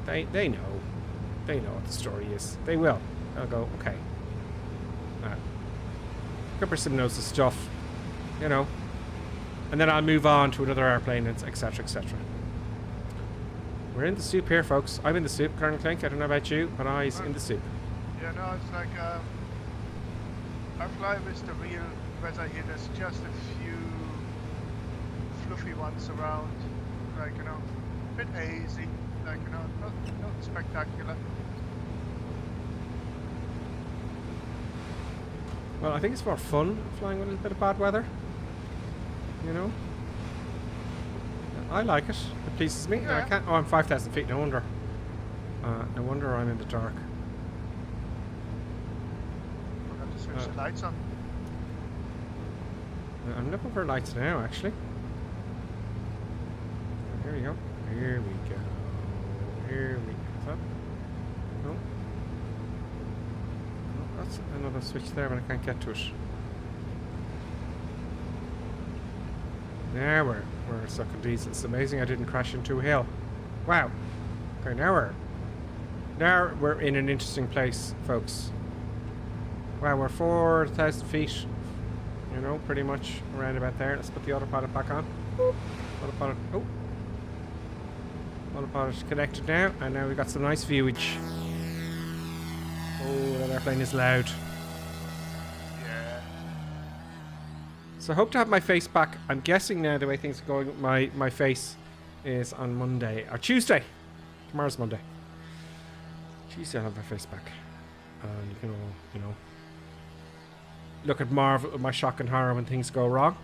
They know. They know what the story is. They will. They'll go, okay. Cooperson knows the stuff, you know. And then I'll move on to another airplane, etc., etc. We're in the soup here, folks. I'm in the soup, Colonel Clink. I don't know about you, but I'm in the soup. Yeah, no, it's like I fly with the real weather here. There's just a few fluffy ones around, like, you know, a bit hazy, like, you know, not spectacular. Well, I think it's more fun flying with a little bit of bad weather. You know? I like it. It pleases me. Yeah. I can't. Oh, I'm 5,000 feet. No wonder. No wonder I'm in the dark. We'll have to switch the lights on. I'm looking for lights now, actually. Here we go. Here we go. Here we go. No. Oh, that's another switch there, but I can't get to it. Now we're sucking diesel. It's amazing I didn't crash into a hill. Wow. Okay, now we're in an interesting place, folks. Wow, we're 4,000 feet. You know, pretty much around about there. Let's put the autopilot back on. Autopilot. Oh. Autopilot connected now, and now we've got some nice viewage. Oh, that airplane is loud. Yeah. So I hope to have my face back. I'm guessing now the way things are going, my face is on Monday or Tuesday. Tomorrow's Monday. Tuesday I'll have my face back. And you can all, you know, look at marvel at my shock and horror when things go wrong.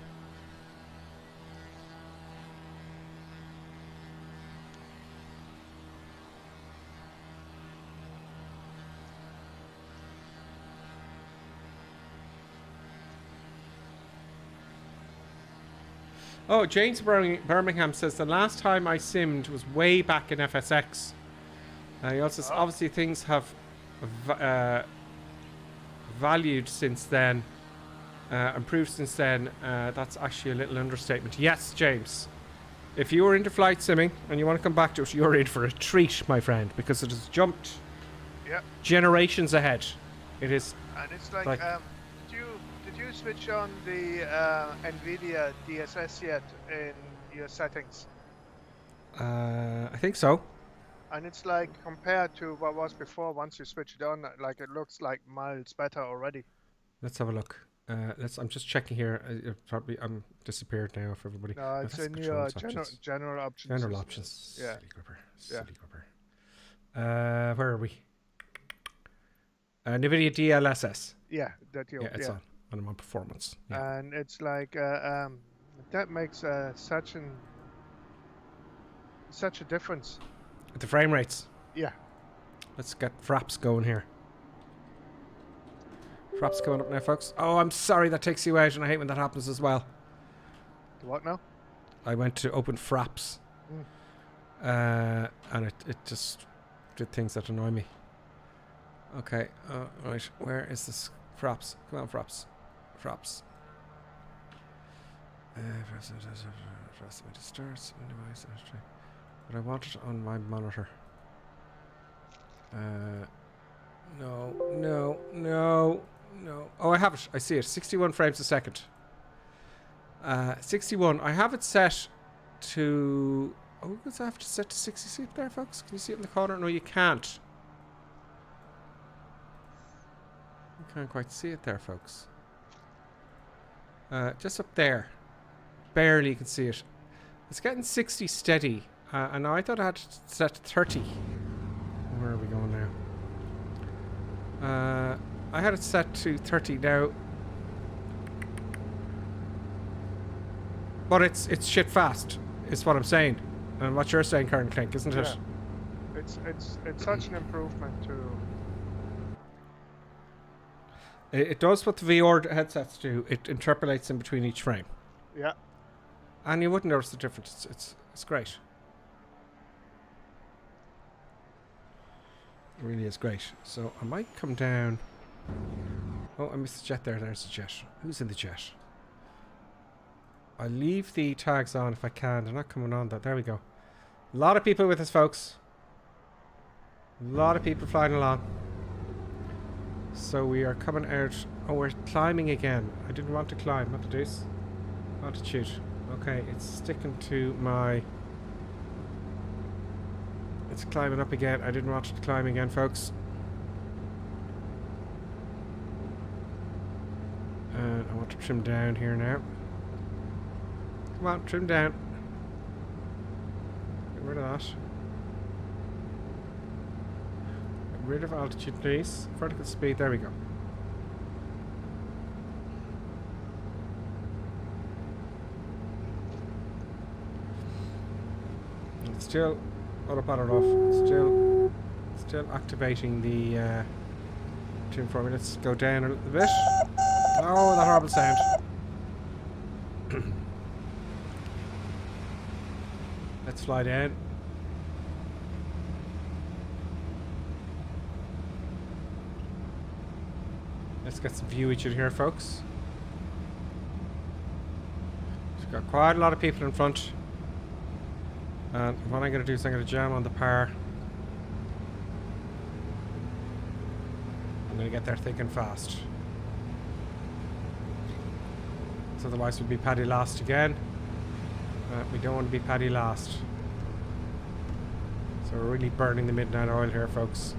Oh, James Birmingham says the last time I simmed was way back in FSX. He also says obviously things have valued since then, improved since then. That's actually a little understatement. Yes, James. If you were into flight simming and you want to come back to it, you're in for a treat, my friend, because it has jumped generations ahead. It is. And it's like did you switch on the NVIDIA DSS yet in your settings? I think so. And it's like compared to what was before, once you switch it on, like it looks like miles better already. Let's have a look. I'm just checking here. I'm disappeared now for everybody. No, it's in your general options. General options. Yeah. Silly grubber. Silly grubber. Where are we? NVIDIA DLSS. Yeah, that you. Yeah, it's on. And I'm on performance. Yeah. And it's like that makes such a difference. The frame rates. Yeah. Let's get fraps going here. Fraps going up now, folks. Oh, I'm sorry that takes you out, and I hate when that happens as well. What now? I went to open fraps. And it just did things that annoy me. Okay, right. Where is this? Fraps. Come on, fraps. Fraps. But I want it on my monitor. No. Oh, I have it. I see it. 61 frames a second. 61. I have it set to... Oh, does I have to set to 60? See it there, folks? Can you see it in the corner? No, you can't. You can't quite see it there, folks. Just up there. Barely you can see it. It's getting 60 steady. And I thought I had to set to 30. Where are we going now? I had it set to 30 now. But it's shit fast, is what I'm saying. And what you're saying, Karen Klink, isn't it? It's such an improvement to... It does what the VR headsets do. It interpolates in between each frame. Yeah. And you wouldn't notice the difference. It's great. It really is great. So I might come down. Oh, I missed the jet there. There's the jet. Who's in the jet? I'll leave the tags on if I can. They're not coming on. There we go. A lot of people with us, folks. A lot of people flying along. So we are coming out. Oh, we're climbing again. I didn't want to climb. What to do? Altitude. Okay, it's sticking to my... It's climbing up again. I didn't want it to climb again, folks. And I want to trim down here now. Come on, trim down. Get rid of that. Get rid of altitude, please. Vertical speed. There we go. And still autopilot off. Still activating the tune for me. Let's go down a little bit. Oh, that horrible sound. Let's fly down. Let's get some viewage in here, folks. We've got quite a lot of people in front. And what I'm going to do is I'm going to jam on the power. I'm going to get there thick and fast. So otherwise we'll be paddy last again. We don't want to be paddy last. So we're really burning the midnight oil here, folks.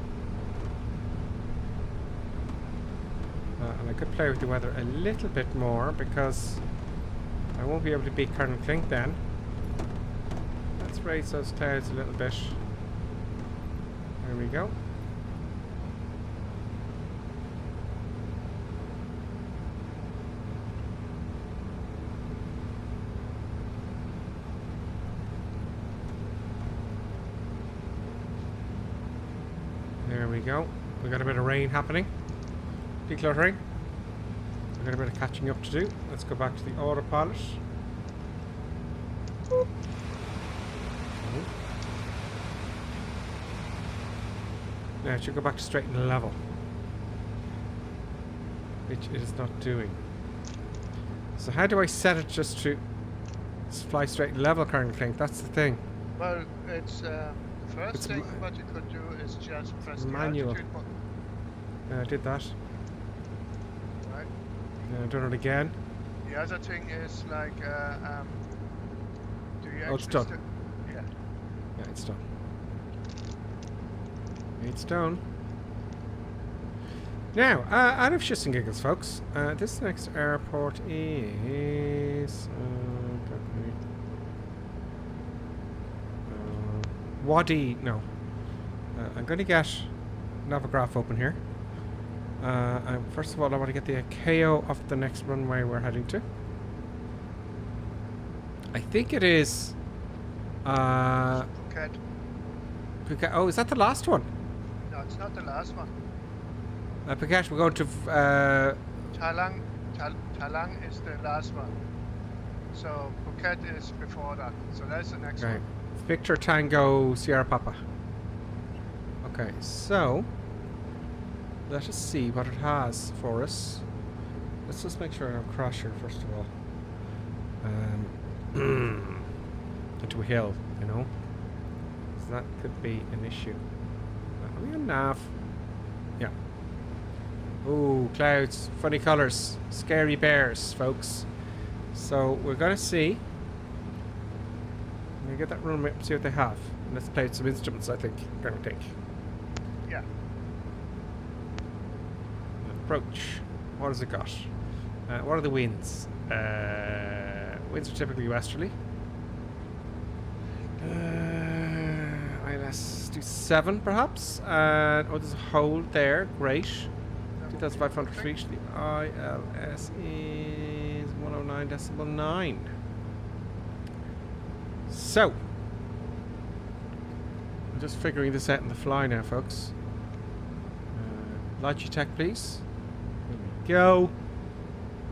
And I could play with the weather a little bit more because I won't be able to beat Colonel Clink then. Let's raise those clouds a little bit. There we go. There we go. We got a bit of rain happening. Decluttering. We've got a bit of catching up to do. Let's go back to the autopilot. Now it should go back to straight and level, which it is not doing. So how do I set it just to fly straight and level, Colonel Clink? That's the thing. Well, it's the first thing what you could do is just press the manual. altitude button. I did that. Right. I've done it again. The other thing is like, do you Oh, it's actually done. yeah. Yeah, it's done. It's done. Now, out of shits and giggles, folks, this next airport is Wadi. No, I'm going to get Navograph open here. First of all, I want to get the KO of the next runway we're heading to. I think it is. Phuket. Phuket. Oh, is that the last one? No, it's not the last one. Phuket, we're going to. Thailand is the last one. So Phuket is before that. So that's the next one. Victor Tango Sierra Papa. Okay, so let us see what it has for us. Let's just make sure I don't crash here first of all. Into a hill, you know. So that could be an issue. Are we on nav? Yeah. Ooh, clouds, funny colours, scary bears, folks. So we're gonna see. I'm gonna get that runway up, see what they have. And let's play with some instruments, I think. Yeah. Approach. What has it got? What are the winds? Winds are typically westerly. Let's do 7 perhaps. Oh, there's a hold there. Great. 2,500 feet. The ILS is 109.9. So, I'm just figuring this out in the fly now, folks. Logitech, please. There we go.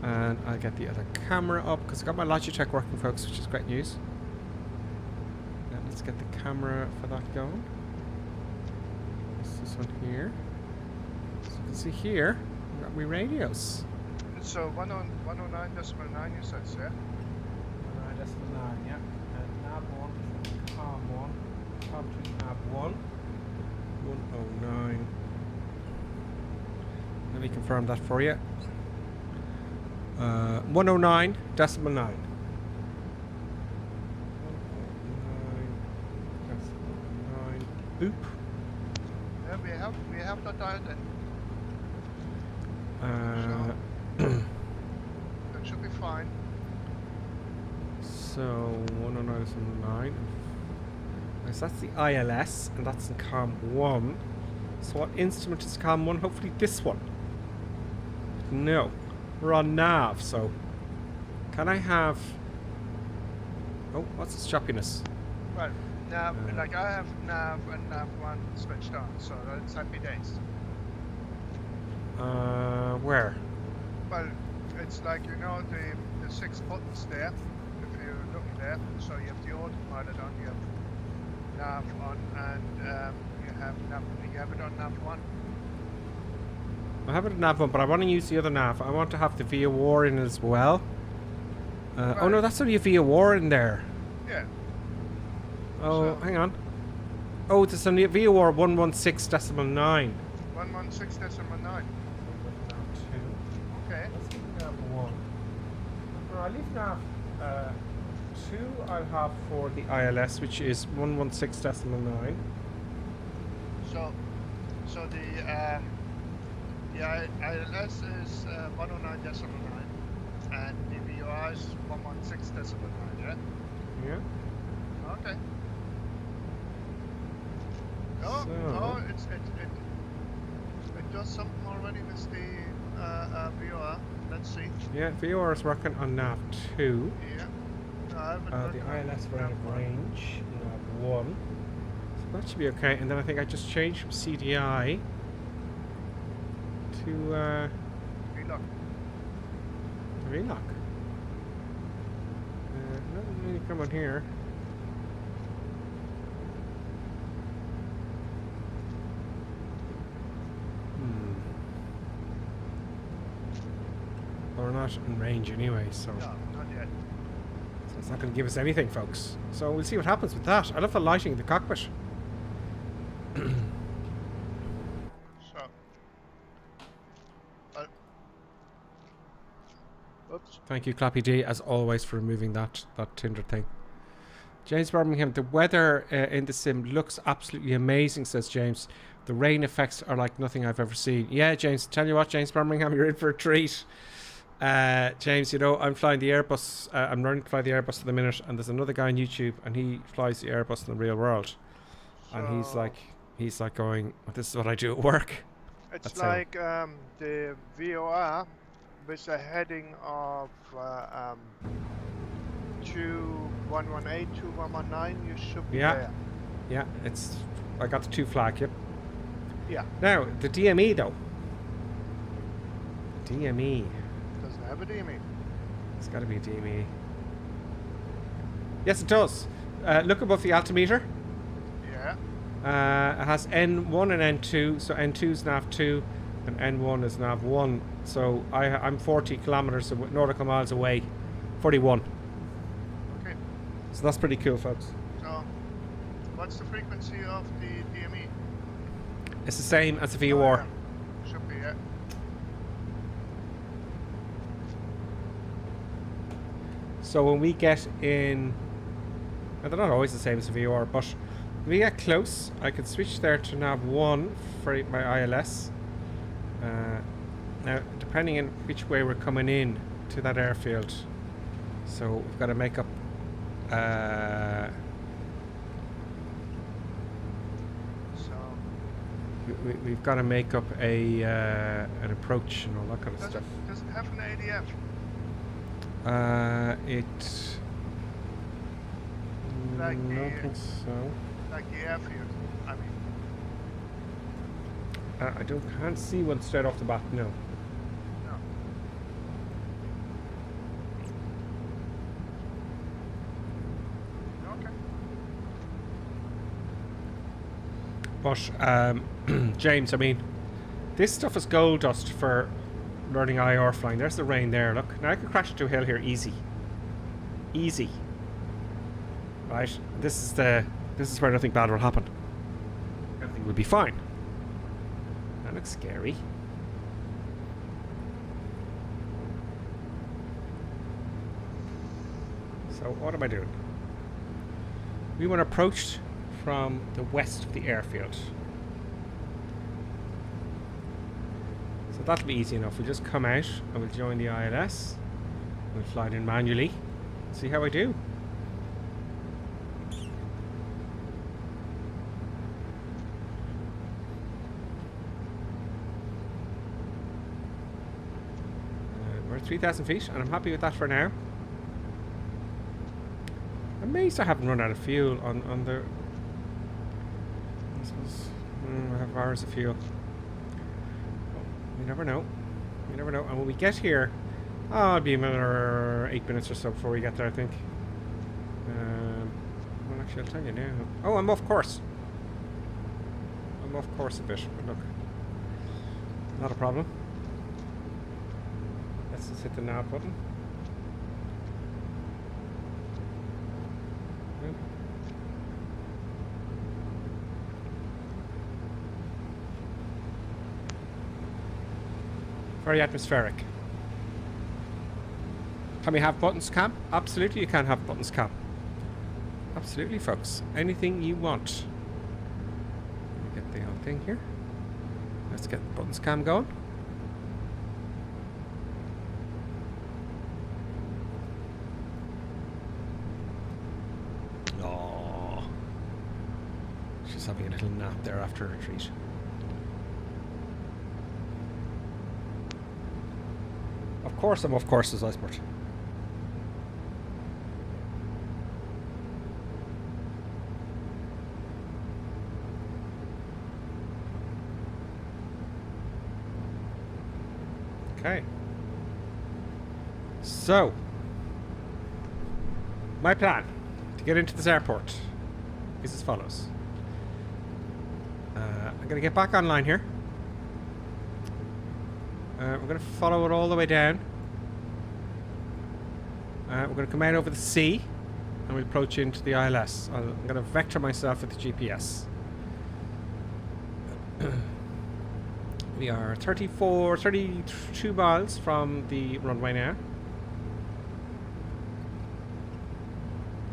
And I'll get the other camera up because I've got my Logitech working, folks, which is great news. And let's get the camera for that going. This one here. So you can see here, we've got my radios. So 109.9 you said, yeah? 109.9, yeah. And nav 1, com 1, com 2, nav 1, 109. Let me confirm that for you. 109.9. Boop. Yeah, we have that dialed in. That should be fine. So 109.9. So that's the ILS, and that's in COM 1. So what instrument is COM 1? Hopefully this one. No. We're on nav, so can I have... Oh, what's the choppiness? Right, nav, like I have nav and nav 1 switched on, so that's happy days. Where? Well, it's like, you know, the the 6 buttons there. If you're looking there, so you have the autopilot on, you have nav on, and you have it on nav 1. I have it on nav 1, but I want to use the other nav. I want to have the Via War in as well. Right. Oh no, that's only a Via War in there. Yeah. Oh, hang on. Oh, there's only a Via War 116.9. 116.9. Okay. Let's leave nav 1. No, I'll leave nav 2 I'll have for the ILS, which is 116.9. So the ILS is 109.9, and the VOR is 116.9. Yeah. Yeah. Okay. No, no, it does something already with the VOR. Let's see. Yeah, VOR is working on nav 2. Yeah. No, I haven't The worked ILS on we're out nav of 1. range. Nav 1. So that should be okay. And then I think I just changed from CDI to VLOC. VLOC. Nothing really come on here. We're not in range anyway, so No, not yet. it's not going to give us anything, folks. So we'll see what happens with that. I love the lighting in the cockpit. So. Oops. Thank you, Clappy D, as always, for removing that Tinder thing. James Birmingham, the weather in the sim looks absolutely amazing, says James. The rain effects are like nothing I've ever seen. Yeah, James, tell you what, James Birmingham, you're in for a treat. James, you know, I'm flying the Airbus. I'm learning to fly the Airbus at the minute, and there's another guy on YouTube, and he flies the Airbus in the real world. And he's like going, this is what I do at work. It's That's like the VOR with a heading of 2118, 2119. You should be there. Yeah, I got the 2 flag, yep. Yeah. Now, the DME though. The DME. Doesn't have a DME. It's got to be a DME. Yes, it does. Look above the altimeter. Yeah. It has N1 and N2, so N2 is nav 2 and N1 is nav 1. So I'm 40 kilometers nautical miles away. 41. Okay. So that's pretty cool, folks. So, what's the frequency of the DME? It's the same as the VOR. Yeah. Should be, yeah. So when we get in, and they're not always the same as the VOR, but when we get close, I can switch there to nav 1 for my ILS. Now, depending on which way we're coming in to that airfield, so we've got to make up. We've got to make up an approach and all that kind of stuff. Does it have an ADF? Like I don't think so. Like the airfield, I mean. I can't see one straight off the bat, no. No. Okay. But, James, I mean, this stuff is gold dust for learning IR flying. There's the rain there, look. Now I can crash into a hill here easy. Easy. Right? This is where nothing bad will happen. Everything will be fine. That looks scary. So what am I doing? We want to approach from the west of the airfield. So that'll be easy enough. We'll just come out and we'll join the ILS. We'll fly it in manually. See how I do. We're at 3,000 feet and I'm happy with that for now. I'm amazed I haven't run out of fuel on the... I suppose I have hours of fuel. You never know. You never know. And when we get here, Oh, it'll be another 8 minutes or so before we get there, I think. Well, actually, I'll tell you now. Oh, I'm off course. I'm off course a bit, but look. Not a problem. Let's just hit the nav button. Very atmospheric. Can we have buttons, Cam? Absolutely, you can have buttons, Cam. Absolutely, folks. Anything you want. Let me get the old thing here. Let's get the buttons, Cam, going. Oh, she's having a little nap there after her retreat. Of course I'm off course as Iceport. Okay. So, my plan to get into this airport is as follows. I'm going to get back online here. We're going to follow it all the way down. We're going to come out over the sea and we'll approach into the ILS. I'm going to vector myself with the GPS. We are 32 miles from the runway now.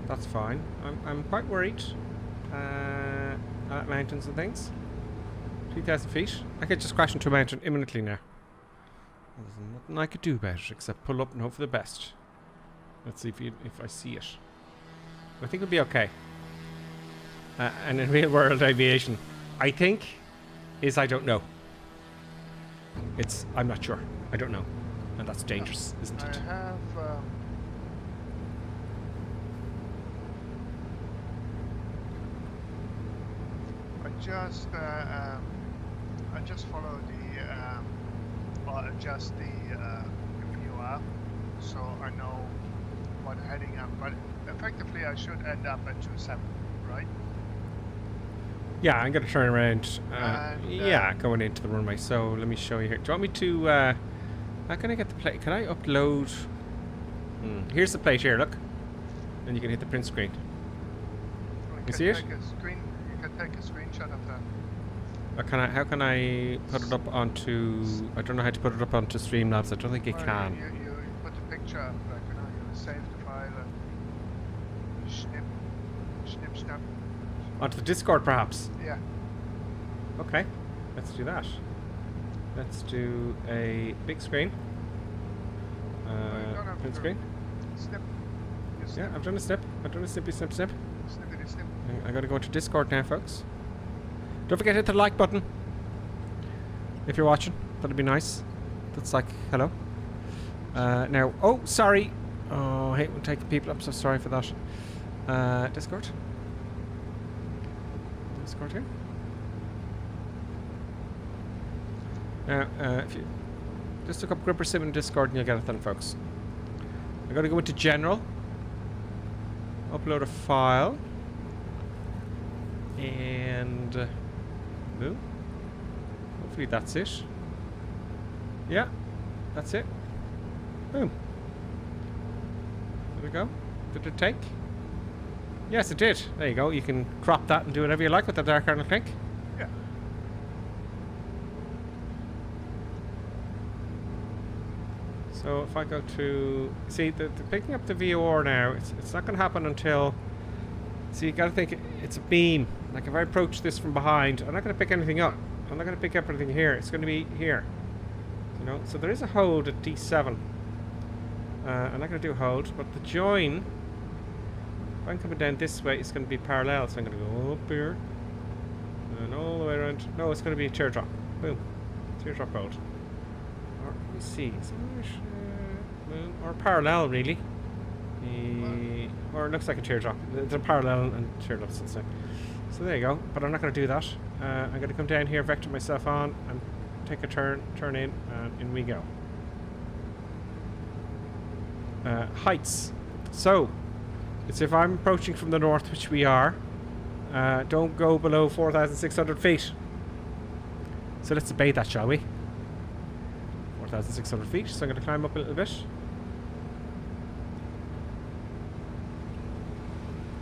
That's fine. I'm quite worried at mountains and things. 3,000 feet. I could just crash into a mountain imminently now. There's nothing I could do about it except pull up and hope for the best. Let's see if I see it. I think it'll be okay. And in real world aviation, I think is I don't know. I'm not sure. I don't know. And that's dangerous, isn't it? I have I just follow the or adjust the view up so I know what heading up, but effectively I should end up at 27, right? Yeah, I'm gonna turn around. Yeah, going into the runway. So let me show you here. Do you want me to? How can I get the plate? Can I upload? Here's the plate here. Look, and you can hit the print screen. You see it? You can take a screenshot of that. How can I put it up onto? I don't know how to put it up onto Streamlabs. I don't think you can. You put the picture up, like you save the file and snip. Onto the Discord, perhaps. Yeah. Okay, let's do that. Let's do a big screen. Print screen. Snip. Yeah, I've done a snip. I've done a snippy snip. Snippity snip. I gotta go to Discord now, folks. Don't forget to hit the like button if you're watching. That'd be nice. That's like hello. Now, oh, sorry. Oh, I hate when taking people up. So sorry for that. Discord here. Now, if you just look up Gripper Sim in Discord and you'll get it then, folks. I gotta go into General, upload a file, and boom. Hopefully that's it. Yeah, that's it. Boom. There we go. Did it take? Yes, it did. There you go. You can crop that and do whatever you like with the dark kernel click. Yeah. So if I go to see the picking up the VOR now, it's not going to happen until. See, you got to think it's a beam. Like if I approach this from behind, I'm not going to pick anything up. I'm not going to pick up anything here. It's going to be here. You know. So there is a hold at D7. I'm not going to do a hold, but the join. If I'm coming down this way, it's going to be parallel, so I'm going to go up here and all the way around. No, it's going to be a teardrop. Boom. Teardrop hold. Or, let me see. Or parallel, really. Or it looks like a teardrop. It's a parallel and teardrops and stuff. So there you go. But I'm not going to do that. I'm going to come down here, vector myself on, and take a turn in, and in we go. heights. So, it's if I'm approaching from the north, which we are, don't go below 4,600 feet. So let's debate that, shall we? 4,600 feet, so I'm going to climb up a little bit.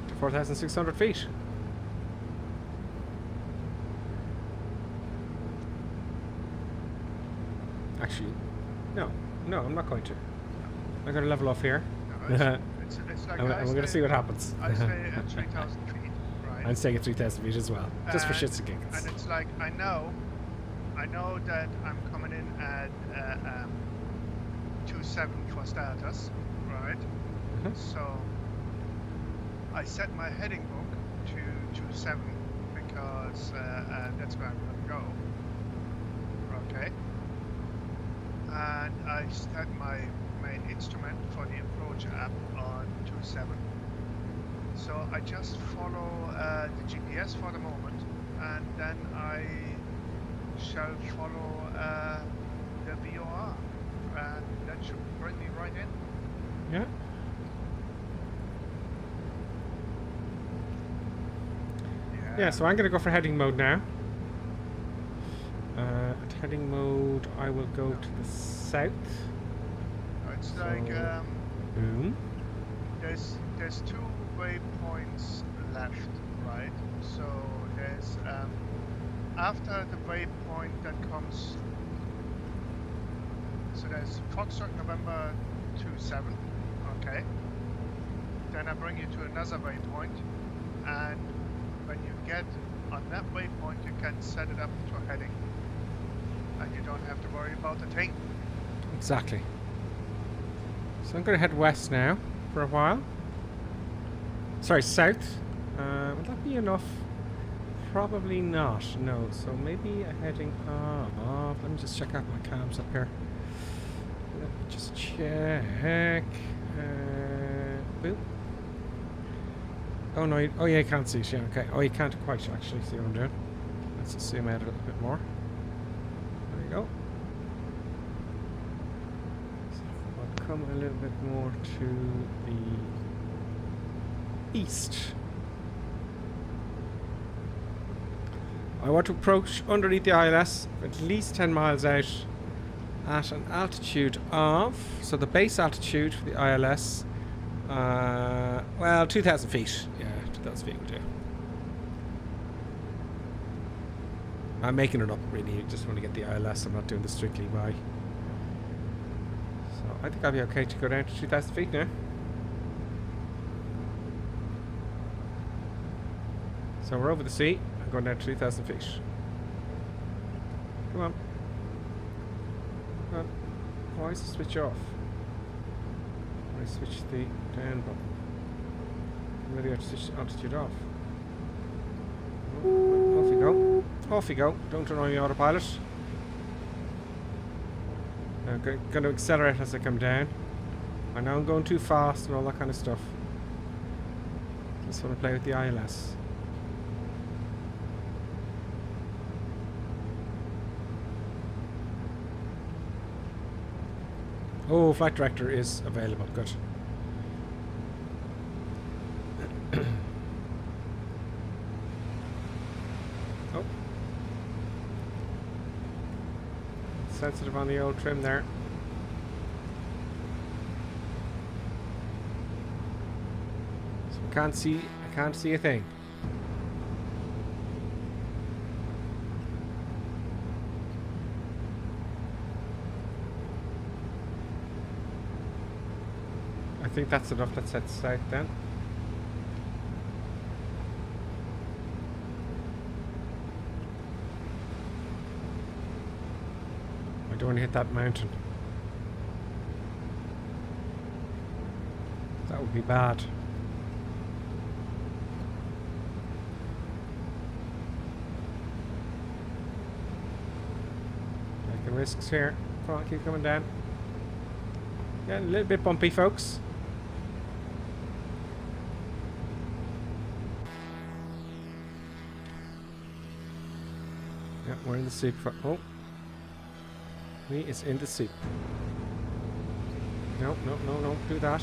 To 4,600 feet. Actually, no, I'm not going to. I'm going to level off here. No, it's like and we're going to see what happens. I stay at 3,000 feet, right? I'm staying at 3,000 feet as well, just for And- shits and giggles. And it's like, I know that I'm coming in at 2.7 for starters, right? Mhm. So I set my heading book to 2.7 because that's where I'm gonna go. Okay. And I set my main instrument for the approach app on 2.7. So I just follow the GPS for the moment, and then I shall follow the VOR, and that should bring me right in. Yeah. Yeah, so I'm going to go for heading mode now. At heading mode, I will go to the south. It's like So- Boom. there's 2 waypoints left, right? So there's after the waypoint that comes. So there's Foxtrot November 27, okay. Then I bring you to another waypoint, and when you get on that waypoint, you can set it up to a heading, and you don't have to worry about a thing. Exactly. So I'm going to head west now for a while. Sorry, south. Would that be enough? Probably not. No. So maybe a heading off. Let me just check out my cams up here. Let me just check. Boom. Oh no! Oh yeah, you can't see it. Yeah, okay. Oh, you can't quite actually see what I'm doing. Let's just zoom out a little bit more. There you go. So I'll come a little bit more to the east. I want to approach underneath the ILS, at least 10 miles out, at an altitude of, so the base altitude for the ILS, well, 2,000 feet. Yeah, 2,000 feet will do. I'm making it up, really. Just want to get the ILS. I'm not doing this strictly by. So I think I'll be okay to go down to 2,000 feet now. So we're over the sea. I'm going down to 3,000 feet. Come on. Come on. Why is the switch off? I switch the down button. Maybe I have to switch the altitude off. Oh, off you go. Off you go. Don't turn on the autopilot. I'm going to accelerate as I come down. I know I'm going too fast and all that kind of stuff. Just want to play with the ILS. Oh, flight director is available. Good. Oh. Sensitive on the old trim there. So I can't see a thing. I think that's enough. Let's head south then. I don't want to hit that mountain. That would be bad. Taking risks here. Come on, keep coming down. Getting a little bit bumpy, folks. Yeah, we're in the soup. Oh. We is in the soup. No, do that.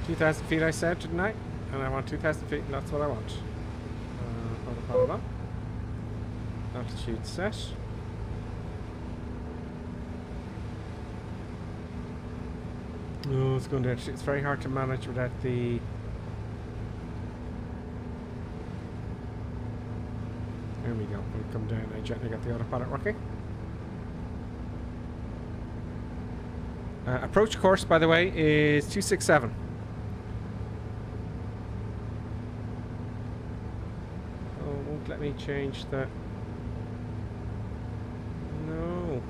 2,000 feet I said, didn't I? And I want 2,000 feet, and that's what I want. Hold on. Altitude set. Oh, it's going to. It's very hard to manage without the. There we go. We'll come down. I gently got the autopilot working. Approach course, by the way, is 267. Oh, it won't let me change the. No.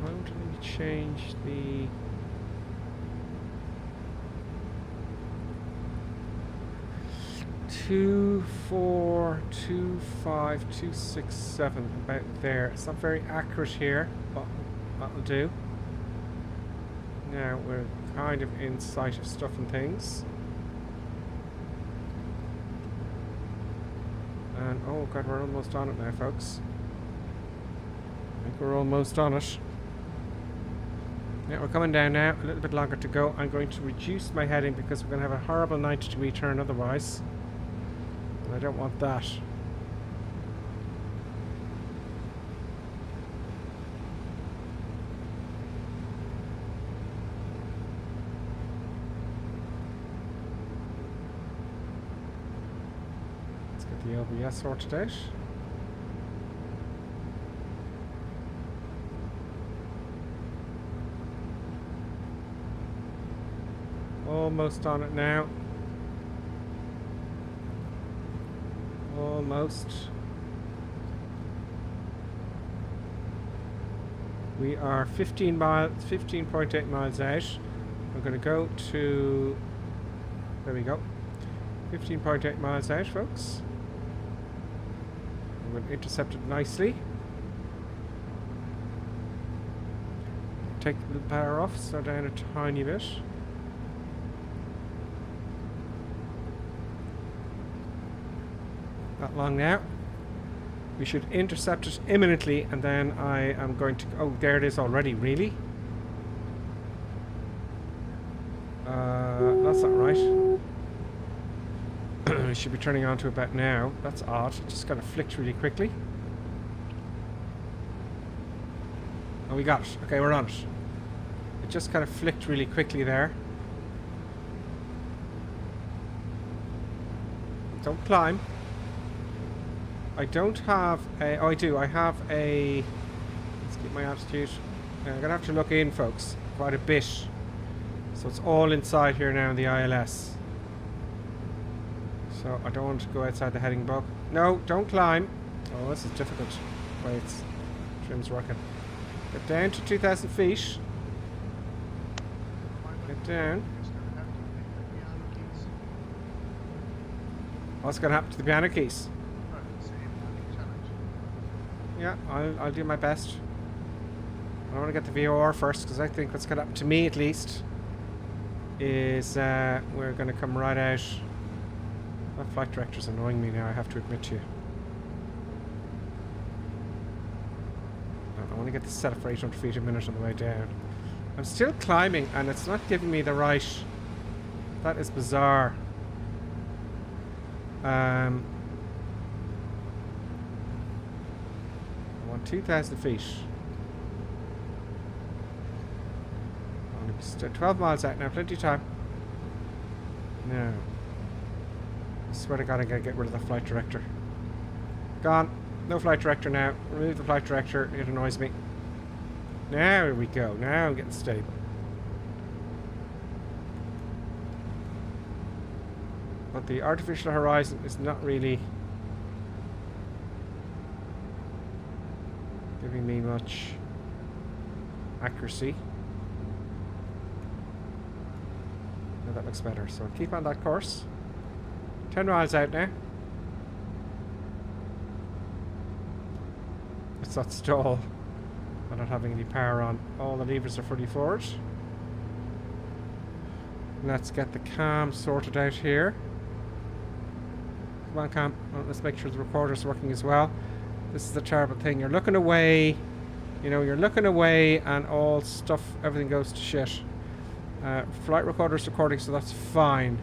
Why won't it let me change the. Two, 4, 2, 5, 2, 6, 7, about there. It's not very accurate here, but that'll do. Now we're kind of in sight of stuff and things. And oh god, we're almost on it now, folks. I think we're almost on it. Yeah, we're coming down now. A little bit longer to go. I'm going to reduce my heading because we're going to have a horrible 90-degree turn otherwise. And I don't want that. Let's get the LBS sorted out. Almost on it now. Almost. We are 15.8 miles out. I'm going to go to. There we go. 15.8 miles out, folks. I'm going to intercept it nicely. Take the power off, slow down a tiny bit. Not long now. We should intercept it imminently, and then I am going to. Oh, there it is already. Really? That's not right. We should be turning on to about now. That's odd. It just kind of flicked really quickly. Oh, we got it. Okay, we're on it. It just kind of flicked really quickly there. Don't climb. I don't have a. Oh, I do. I have a. Let's get my altitude. I'm gonna have to look in, folks, quite a bit. So it's all inside here now in the ILS. So I don't want to go outside the heading bug. No, don't climb. Oh, this is difficult. Wait, trim's working. Get down to 2,000 feet. Get down. What's gonna happen to the piano keys? Yeah, I'll do my best. I want to get the VOR first, because I think what's going to happen to me at least is we're going to come right out. That flight director's annoying me now, I have to admit to you. I want to get this set up for 800 feet a minute on the way down. I'm still climbing and it's not giving me the right. That is bizarre. I want 2,000 feet. 12 miles out now, plenty of time. No. I swear to God, I'm going to get rid of the flight director. Gone. No flight director now. Remove the flight director. It annoys me. Now we go. Now I'm getting stable. But the artificial horizon is not really giving me much accuracy. No, that looks better. So keep on that course. 10 miles out now. It's that stall. I'm not having any power on. All the levers are fully forward. Let's get the cam sorted out here. Come on, cam. Well, let's make sure the recorder's working as well. This is the terrible thing. You're looking away. You know, you're looking away and all stuff, everything goes to shit. Flight recorder's recording, so that's fine.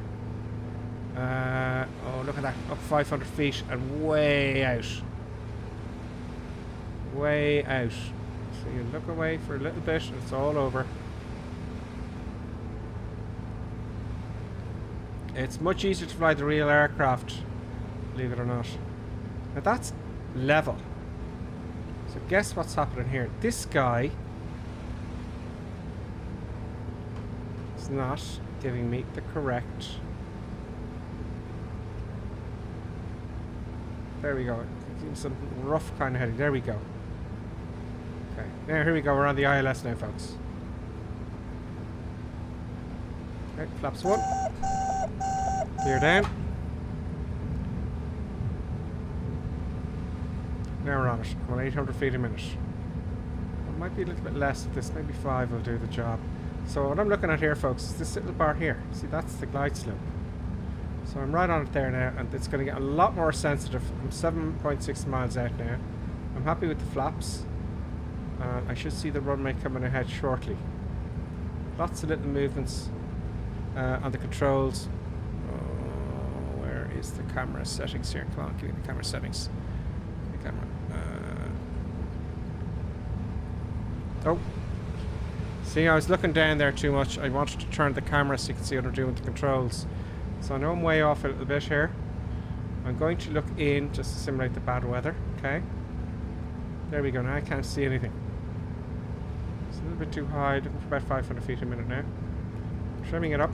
Oh, look at that. Up 500 feet and way out. Way out. So you look away for a little bit and it's all over. It's much easier to fly the real aircraft, believe it or not. Now that's level. So guess what's happening here? This guy is not giving me the correct... There we go. Some rough kind of heading. There we go. Okay. Now here we go. We're on the ILS now, folks. Okay, flaps 1. Clear down. Now we're on it. Well, 800 feet a minute. It might be a little bit less of this. Maybe 5 will do the job. So what I'm looking at here, folks, is this little bar here. See, that's the glide slope. So I'm right on it there now, and it's going to get a lot more sensitive. I'm 7.6 miles out now. I'm happy with the flaps. I should see the runway coming ahead shortly. Lots of little movements on the controls. Oh, where is the camera settings here? Come on, give me the camera settings. The camera. Oh. See, I was looking down there too much. I wanted to turn the camera so you can see what I'm doing with the controls. So I know I'm way off a little bit here. I'm going to look in just to simulate the bad weather. Okay. There we go. Now I can't see anything. It's a little bit too high. Looking for about 500 feet a minute now. Trimming it up.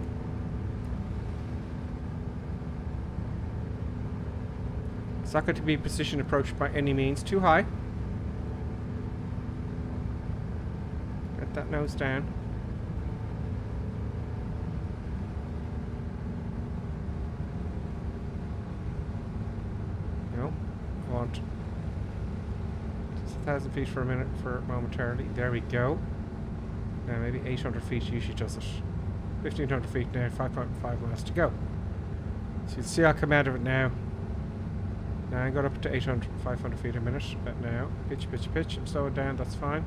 It's not going to be precision approach by any means. Too high. Get that nose down. No. I want just 1,000 feet for a minute for momentarily. There we go. Now maybe 800 feet usually does it. 1,500 feet now. 5.5 miles to go. So you see I'll come out of it now. Now I got up to 500 feet a minute. But now, pitch, pitch, pitch. I'm slowing down, that's fine.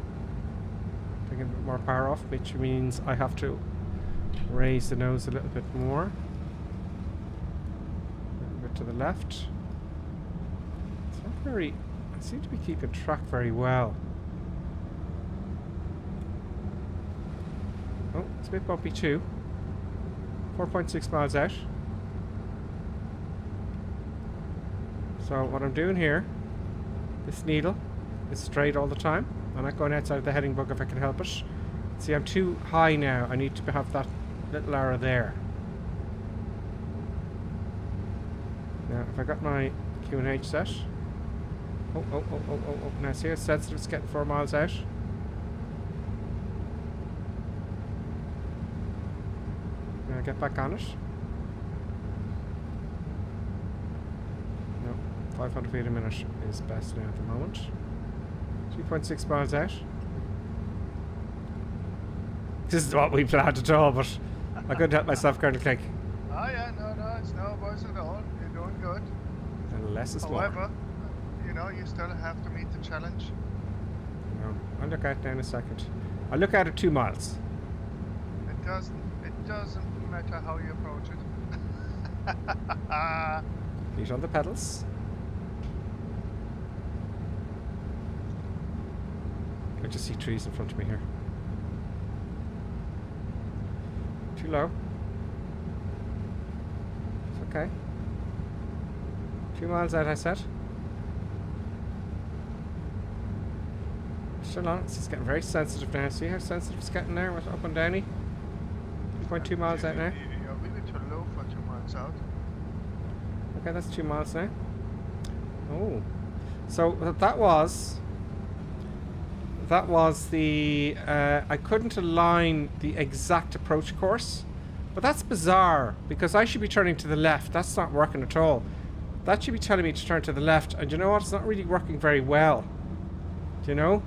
Taking a bit more power off, which means I have to raise the nose a little bit more. A little bit to the left. It's not very... I seem to be keeping track very well. Oh, it's a bit bumpy too. 4.6 miles out. So what I'm doing here, this needle is straight all the time. I'm not going outside of the heading book if I can help it. See, I'm too high now. I need to have that little arrow there. Now, if I got my Q&H set. Oh. Now see how sensitive it's getting 4 miles out. Now get back on it. 500 feet a minute is best now at the moment. 2.6 miles out. This is what we planned at all, but I couldn't help myself, Colonel Clegg. Oh yeah, no, it's no worse at all. You're doing good. And less is more. However, you know, you still have to meet the challenge. No, I'll look at it now in a second. I'll look at it 2 miles. It doesn't matter how you approach it. Feet on the pedals. I just see trees in front of me here. Too low. It's okay. 2 miles out, I said. Still on. It's just getting very sensitive now. See how sensitive it's getting now? What's up and downy? 2.2 miles out now. You're really too low for 2 miles out. Okay, that's 2 miles now. Oh. So that was the I couldn't align the exact approach course, but that's bizarre because I should be turning to the left. That's not working at all. That should be telling me to turn to the left, and you know what, it's not really working very well. Do you know?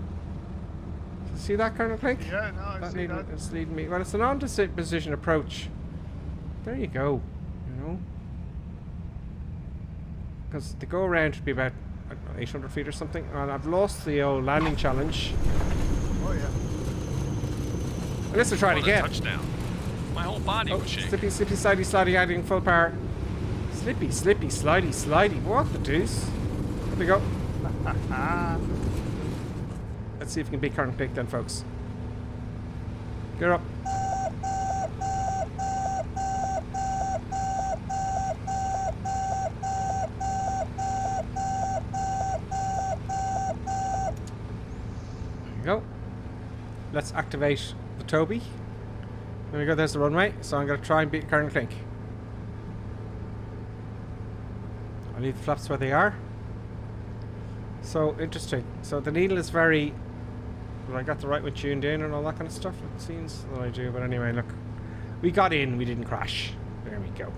See that kind of thing? Yeah, no, I see that. It's leading me. Well, it's an on-decision approach. There you go. You know, because the go around would be about I don't know, 800 feet or something. And I've lost the old landing challenge. Oh yeah. I guess we'll try it again. Touchdown. My whole body was shaking. Slippy, slippy, slidey, slidey, adding full power. Slippy, slippy, slidey, slidey. What the deuce? There we go. Let's see if we can beat current pick then, folks. Get up. There we go. Let's activate the Toby. There we go, there's the runway. So I'm going to try and beat current clink. I'll leave the flaps where they are. So interesting. So the needle is very... Well, I got the right one tuned in and all that kind of stuff. It seems that I do. But anyway, look. We got in. We didn't crash. There we go.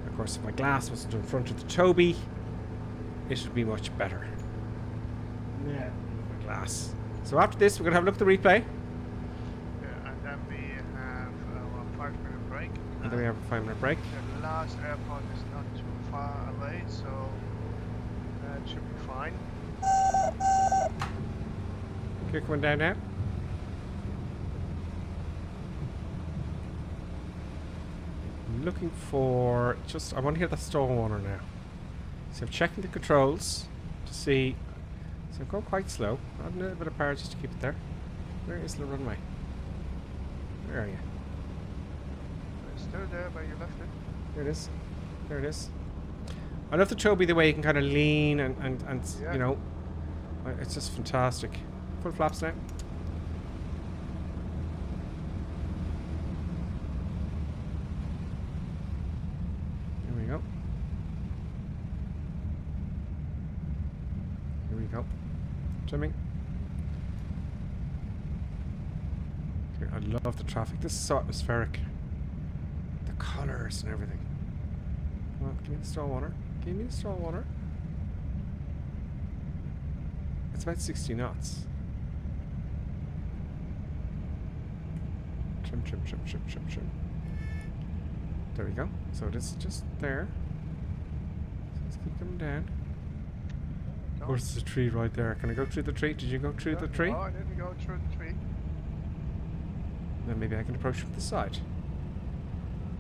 Of course, if my glass wasn't in front of the Toby, it would be much better. Yeah. My glass. So after this, we're going to have a look at the replay. Yeah, and then we have our 5-minute break. And then we have a 5-minute break. The last airport is not too far away, so that should be fine. Okay, coming down now. I'm looking for just... I want to hear the stall warner now. So I'm checking the controls to see... So I'm going quite slow. Adding a little bit of power just to keep it there. Where is the runway? Where are you? It's still there where you left it. There it is. There it is. I love the Toby the way you can kind of lean and Yeah. you know, it's just fantastic. Full flaps now. Here we go. Here we go. Trimming. Here, I love the traffic. This is so atmospheric. The colours and everything. Come on, give me the stall warner. Give me the stall warner. It's about 60 knots. Trim, trim, trim, trim, trim, trim. There we go. So it is just there. So let's keep coming down. Of course, there's a tree right there. Can I go through the tree? Did you go through the tree? Oh, I didn't go through the tree. Then maybe I can approach from the side.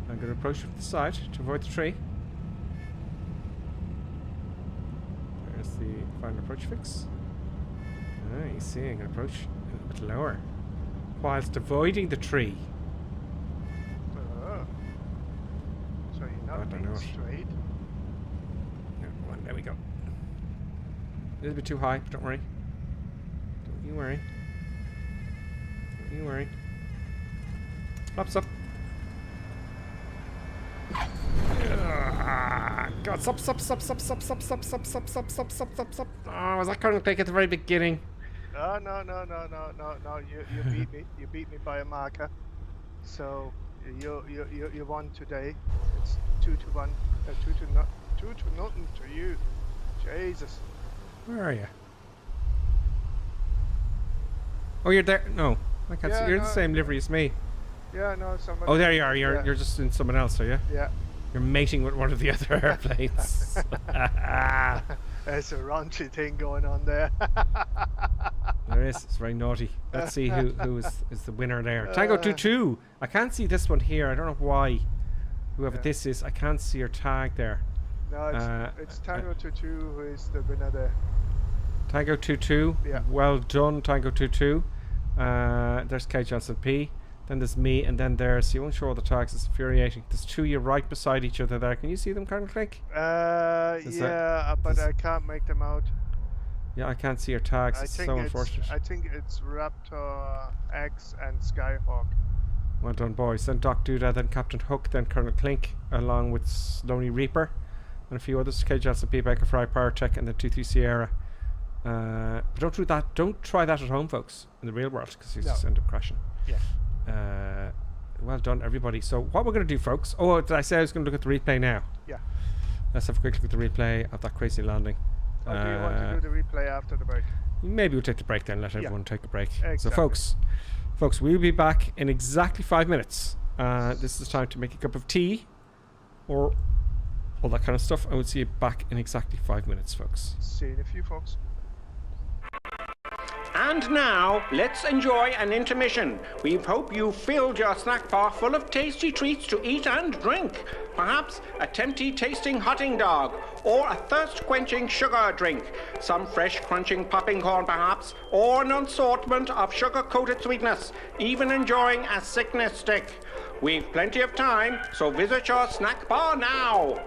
I'm going to approach from the side to avoid the tree. There's the final approach fix. Ah, you see, I can approach a little bit lower whilst avoiding the tree. So you're not being straight. Yeah, come on, there we go. A little bit too high, but don't worry. Don't you worry. Don't you worry. Flaps up. God, stop. Oh, was that current click at the very beginning? No. You beat me. You beat me by a marker. So you won today. It's 2-1. 2-0 to you. Jesus. Where are you? Oh, you're there. No, I can't see. You're the same livery as me. Yeah, no, somebody. Oh, there you are. You're just in someone else, are you? Yeah. You're mating with one of the other airplanes. There's a raunchy thing going on there. There is. It's very naughty. Let's see who is the winner there. Tango 22. I can't see this one here. I don't know why. Whoever this is, I can't see your tag there. No, it's Tango 22 who is the winner there. Tango 22. Yeah. Well done, Tango 22. There's K Johnson P. Then there's me, and then there's... You won't show all the tags. It's infuriating. There's two of you right beside each other there. Can you see them, Colonel Click? Yeah, but I can't make them out. Yeah, I can't see your tags. It's so unfortunate. I think it's Raptor X and Skyhawk. Well done, boys. Then Doc Duda, then Captain Hook, then Colonel Clink, along with Lonely Reaper, and a few others. K Johnson P. Baker Fry, Power Tech, and then 2-3 Sierra. But don't do that. Don't try that at home, folks, in the real world, because you just end up crashing. Yeah. Well done, everybody. So what we're going to do, folks... Oh, did I say I was going to look at the replay now? Yeah. Let's have a quick look at the replay of that crazy landing. Or do you want to do the replay after the break? Maybe we'll take the break then, let everyone take a break. Exactly. So folks, we'll be back in exactly 5 minutes. This is the time to make a cup of tea or all that kind of stuff. I will see you back in exactly 5 minutes, folks. See you in a few, folks. And now, let's enjoy an intermission. We hope you filled your snack bar full of tasty treats to eat and drink. Perhaps a tempting tasting hotting dog, or a thirst-quenching sugar drink. Some fresh crunching popping corn perhaps, or an assortment of sugar-coated sweetness. Even enjoying a sickness stick. We've plenty of time, so visit your snack bar now.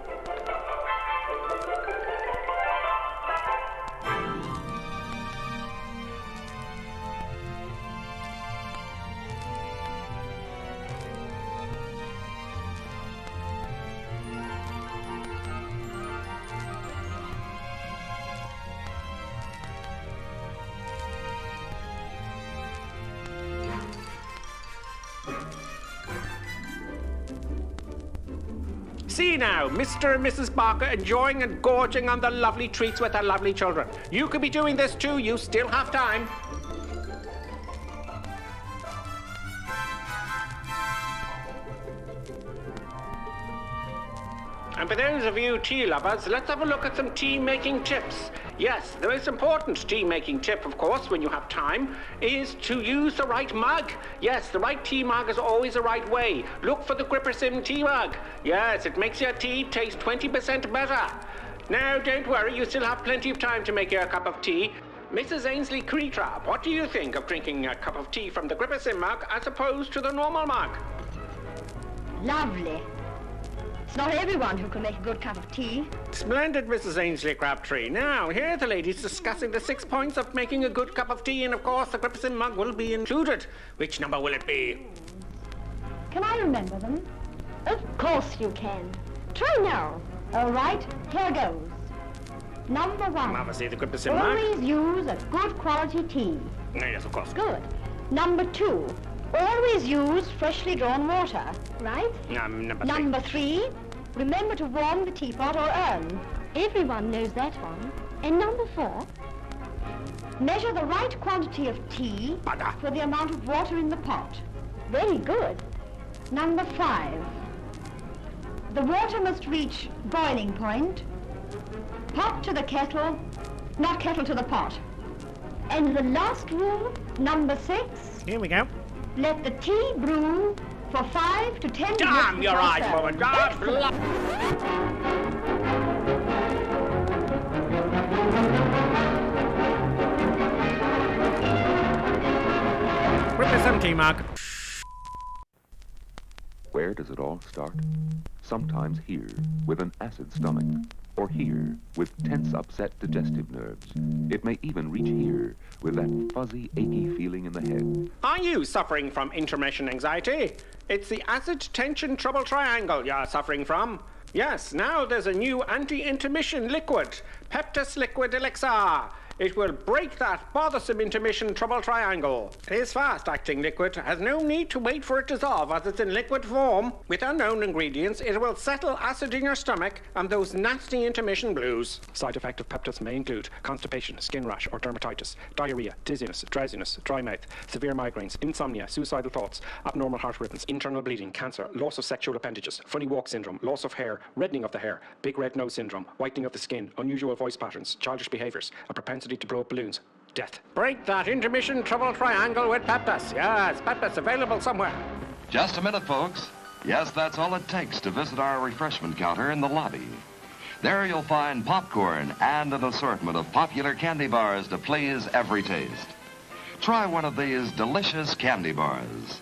See now, Mr. and Mrs. Barker enjoying and gorging on the lovely treats with their lovely children. You could be doing this too, you still have time. And for those of you tea lovers, let's have a look at some tea-making tips. Yes, the most important tea-making tip, of course, when you have time, is to use the right mug. Yes, the right tea mug is always the right way. Look for the Grippersim tea mug. Yes, it makes your tea taste 20% better. Now, don't worry, you still have plenty of time to make your cup of tea. Mrs. Ainsley Creetrap, what do you think of drinking a cup of tea from the Grippersim mug as opposed to the normal mug? Lovely. It's not everyone who can make a good cup of tea. Splendid, Mrs. Ainsley Crabtree. Now, here are the ladies discussing the 6 points of making a good cup of tea, and of course, the Grippersim mug will be included. Which number will it be? Can I remember them? Of course you can. Try now. All right, here goes. Number 1. Obviously, the Grippersim mug. Always use a good quality tea. Yes, of course. Good. Number 2. Always use freshly drawn water, right? Number 3. Remember to warm the teapot or urn. Everyone knows that one. And number 4. Measure the right quantity of tea for the amount of water in the pot. Very good. Number 5. The water must reach boiling point. Pot to the kettle, not kettle to the pot. And the last rule, number 6. Here we go. Let the tea brew for 5 to 10 minutes. Damn your eyes, woman! God bless. Grippersim tea mug. Where does it all start? Sometimes here, with an acid stomach, or here, with tense, upset digestive nerves. It may even reach here, with that fuzzy, achy feeling in the head. Are you suffering from intermission anxiety? It's the acid tension trouble triangle you're suffering from. Yes, now there's a new anti-intermission liquid, Peptus Liquid Elixir. It will break that bothersome intermission trouble triangle. It is fast-acting liquid, has no need to wait for it to dissolve as it's in liquid form. With unknown ingredients, it will settle acid in your stomach and those nasty intermission blues. Side effect of Peptus may include constipation, skin rash or dermatitis, diarrhea, dizziness, drowsiness, dry mouth, severe migraines, insomnia, suicidal thoughts, abnormal heart rhythms, internal bleeding, cancer, loss of sexual appendages, funny walk syndrome, loss of hair, reddening of the hair, big red nose syndrome, whitening of the skin, unusual voice patterns, childish behaviors, a propensity to blow up balloons, death. Break that intermission trouble triangle with Peptus. Yes, Peptus available somewhere. Just a minute, folks. Yes, that's all it takes to visit our refreshment counter in the lobby. There you'll find popcorn and an assortment of popular candy bars to please every taste. Try one of these delicious candy bars.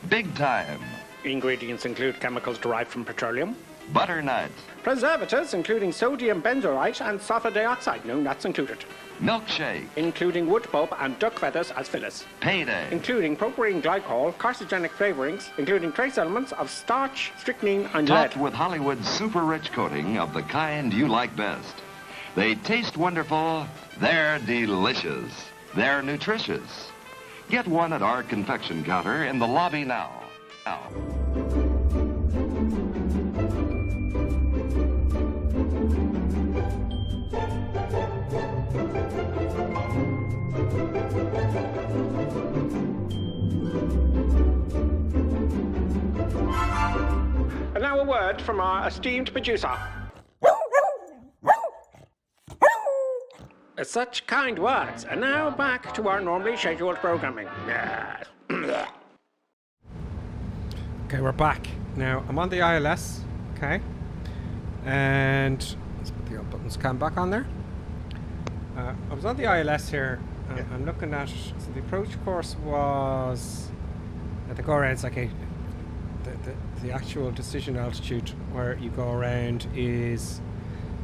Big time. Ingredients include chemicals derived from petroleum, butternut, preservatives including sodium benzoate and sulfur dioxide, no nuts included. Milkshake, including wood pulp and duck feathers as fillers. Payday, including propylene glycol, carcinogenic flavorings, including trace elements of starch, strychnine, and lead. Topped with Hollywood's super rich coating of the kind you like best. They taste wonderful, they're delicious, they're nutritious. Get one at our confection counter in the lobby now. And now a word from our esteemed producer. Such kind words. And now back to our normally scheduled programming. Okay, we're back. Now, I'm on the ILS, okay? And let's put the button scan back on there. I was on the ILS here, and I'm looking at, so the approach course was, at the go around, it's like the actual decision altitude where you go around is,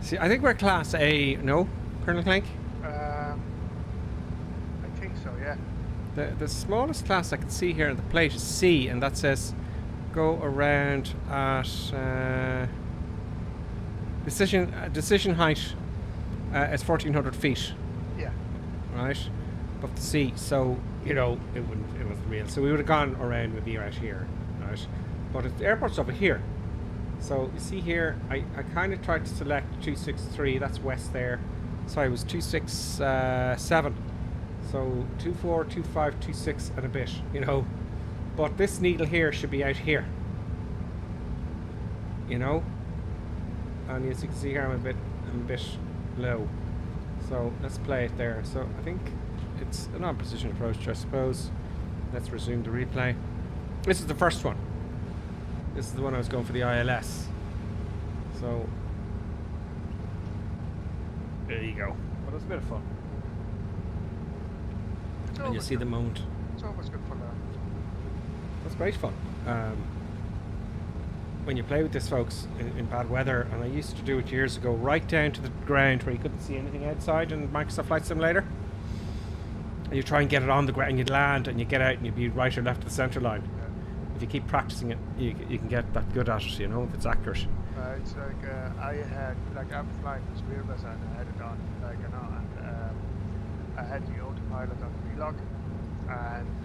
see, I think we're class A, no, Colonel Clank? I think so, yeah. The smallest class I can see here on the plate is C, and that says go around at decision height is 1,400 feet. Yeah. Right, above the sea. So it wasn't real. So we would have gone around maybe right here, right? But the airport's over here. So you see here, I kind of tried to select 263. That's west there. Sorry, it was 267. So 24, 25, 26 and a bit, But this needle here should be out here. And as you can see here, I'm a bit low. So let's play it there. So I think it's a non-precision approach, I suppose. Let's resume the replay. This is the first one. This is the one I was going for the ILS. So there you go. But it was a bit of fun. And you see the mount. It's always good fun. That's great fun. When you play with this, folks, in bad weather, and I used to do it years ago, right down to the ground where you couldn't see anything outside in Microsoft Flight Simulator. And you try and get it on the ground, and you'd land, and you get out, and you'd be right or left of the centre line. Yeah. If you keep practicing it, you can get that good at it, if it's accurate. It's like I'm flying this Wheelbus and I had it on, and I had the autopilot on the vlog, and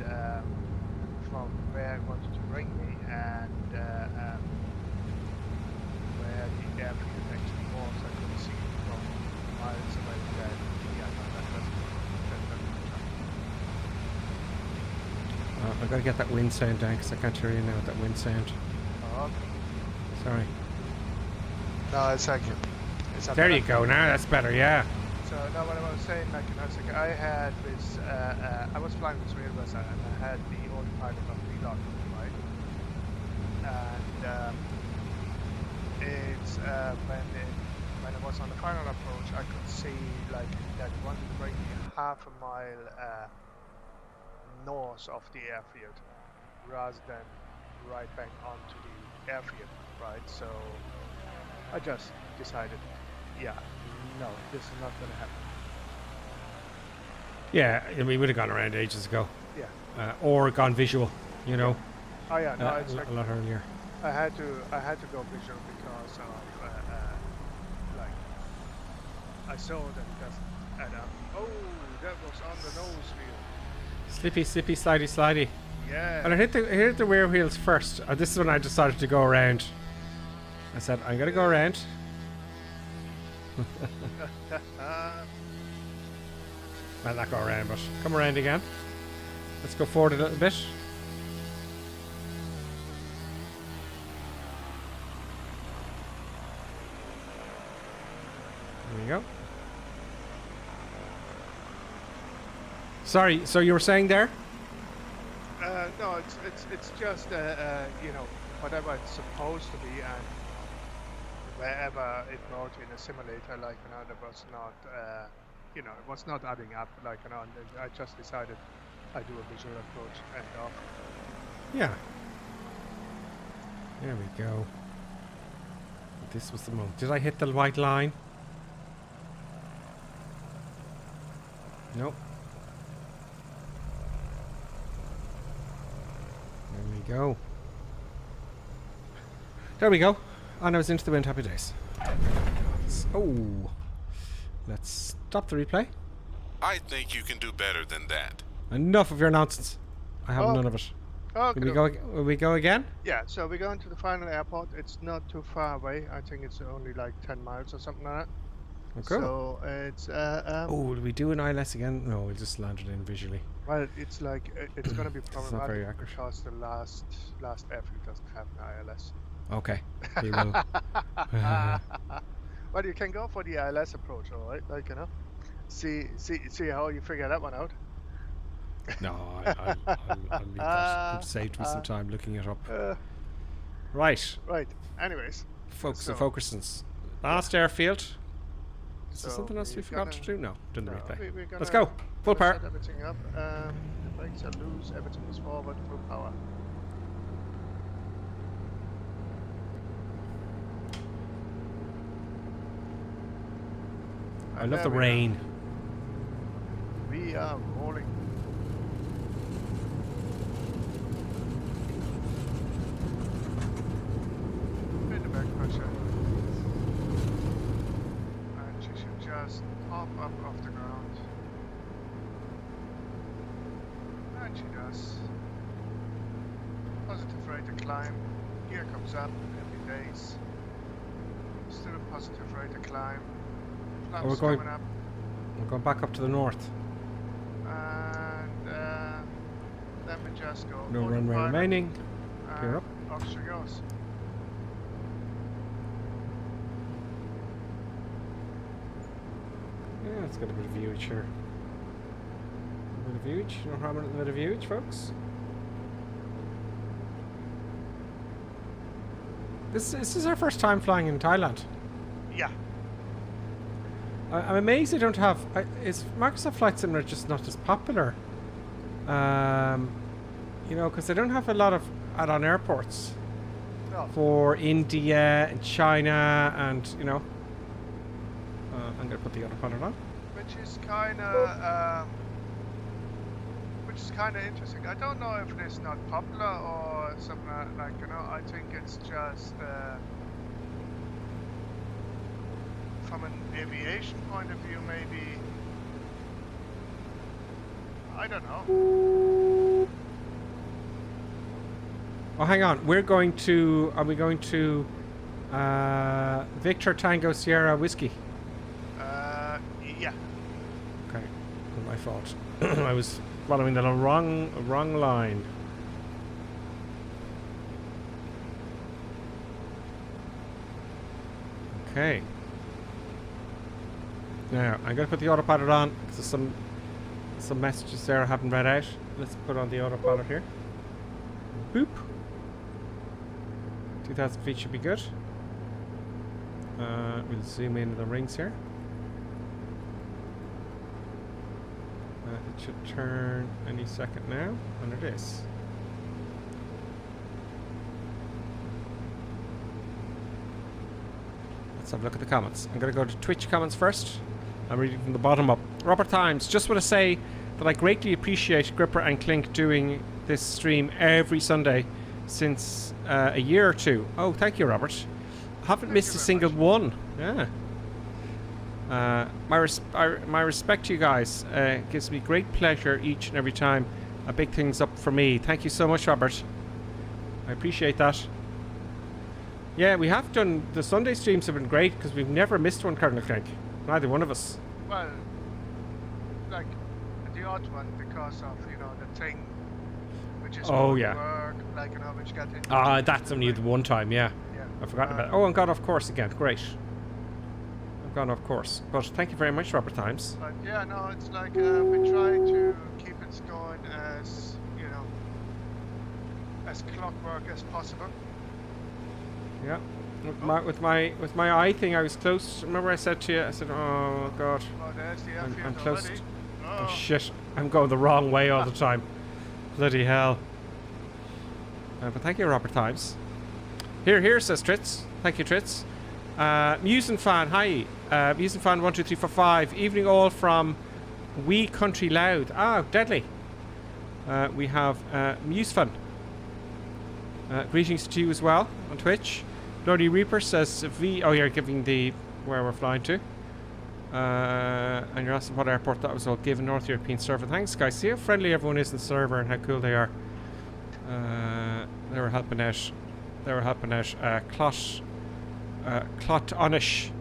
from where I wanted to bring me, and where the airfield actually was, I could see from miles away that, I've got to get that wind sound down because I can't hear you now with that wind sound. Oh. Sorry. No, it's like there you go. Now that's better. Yeah. So now what I was saying, I had this. I was flying this Wheelbus and I had the autopilot on vlog, right? And it's when I was on the final approach, I could see like that one bring me half a mile north of the airfield, rather than right back onto the airfield, right? So I just decided, no, this is not going to happen. Yeah, we would have gone around ages ago. Yeah. Or gone visual, Oh yeah, no, it's a lot earlier. I had to go visual because of I saw that and that was on the nose wheel. Slippy, slidey. Yeah. And I hit the rear wheels first. This is when I decided to go around. I said, I'm gonna go around. Might not go around, but come around again. Let's go forward a little bit. There we go. Sorry, so you were saying there? No, it's just whatever it's supposed to be, and wherever it wrote in a simulator, that was not it was not adding up, and I just decided I do a visual approach and off. Yeah. There we go. This was the moment. Did I hit the white line? Nope. Go. There we go. And I was into the wind. Happy days. Oh. Let's stop the replay. I think you can do better than that. Enough of your nonsense. I have none of it. Okay. Will we go again? Yeah, so we're going to the final airport. It's not too far away. I think it's only like 10 miles or something like that. Oh, cool. So it's will we do an ILS again? No, we'll just land it in visually. Well, it's like it's going to be problematic not very accurate. because the last airfield doesn't have an ILS. Okay, we will. Well, you can go for the ILS approach, all right? See how you figure that one out. No, I'll leave that. It saved me some time looking it up. Right. Right. Anyways. Folks so, and Focussons. Last airfield. Is there so something else we forgot to do? No, didn't replay. We're Let's go. Full power. Set everything up. The brakes are loose. Everything is forward. Full power. I love the rain. We are rolling. Bit of back pressure. And she should just hop up off the ground. And she does. Positive rate of climb. Gear comes up every days. Still a positive rate of climb. Flaps we're going coming up. We're going back up to the north. And then we just go. No runway remaining. Gear up. Off she goes. Yeah, it's got a bit of viewage here. A bit of viewage. No harm in a bit of viewage, folks. This is our first time flying in Thailand. Yeah. I'm amazed they don't have. Is Microsoft Flight Simulator just not as popular? You know, because they don't have a lot of add-on airports for India and China, and you know. I'm gonna put the autopilot on. Which is kind of interesting. I don't know if it's not popular or something like, you know. I think it's just from an aviation point of view, maybe. I don't know. Oh, hang on. We're going to. Are we going to Victor Tango Sierra Whiskey? Yeah. Okay, my fault. I was following the wrong line. Okay. Now I'm going to put the autopilot on because there's some messages there I haven't read out. Let's put on the autopilot here. Boop. 2,000 feet should be good. We'll zoom into the rings here. It should turn any second now, and it is. Let's have a look at the comments. I'm going to go to Twitch comments first. I'm reading from the bottom up. Robert Times, just want to say that I greatly appreciate Gripper and Clink doing this stream every Sunday since a year or two. Oh, thank you, Robert. I haven't missed a single one. Yeah. My respect to you guys. Gives me great pleasure each and every time. A big things up for me. Thank you so much, Robert. I appreciate that. Yeah, we have done, the Sunday streams have been great because we've never missed one, Colonel Crank. Neither one of us. Well, like the odd one because of, you know, the thing which is work, like, you know, which got into that's only the one time, yeah. I've forgotten about it. Oh, and got off course again. Great. I've gone off course. But thank you very much, Robert Times. But yeah, no, it's like we try to keep it going as, you know, as clockwork as possible. Yeah. With my eye thing, I was close. Remember I said to you, I said, oh god. Oh, there's the airfield I'm close. already. Oh shit. I'm going the wrong way all the time. Bloody hell. But thank you, Robert Times. Here, says Tritz. Thank you, Tritz. Musin Fan, hi. Musin Fan 12345. Evening all from Wee Country Loud. Ah, deadly. We have Muse Fun. Greetings to you as well on Twitch. Lordy Reaper says V. Oh, you're giving the where we're flying to. And you're asking what airport that was all given. North European server. Thanks, guys. See how friendly everyone is in the server and how cool they are. They were helping out. Clot Onish.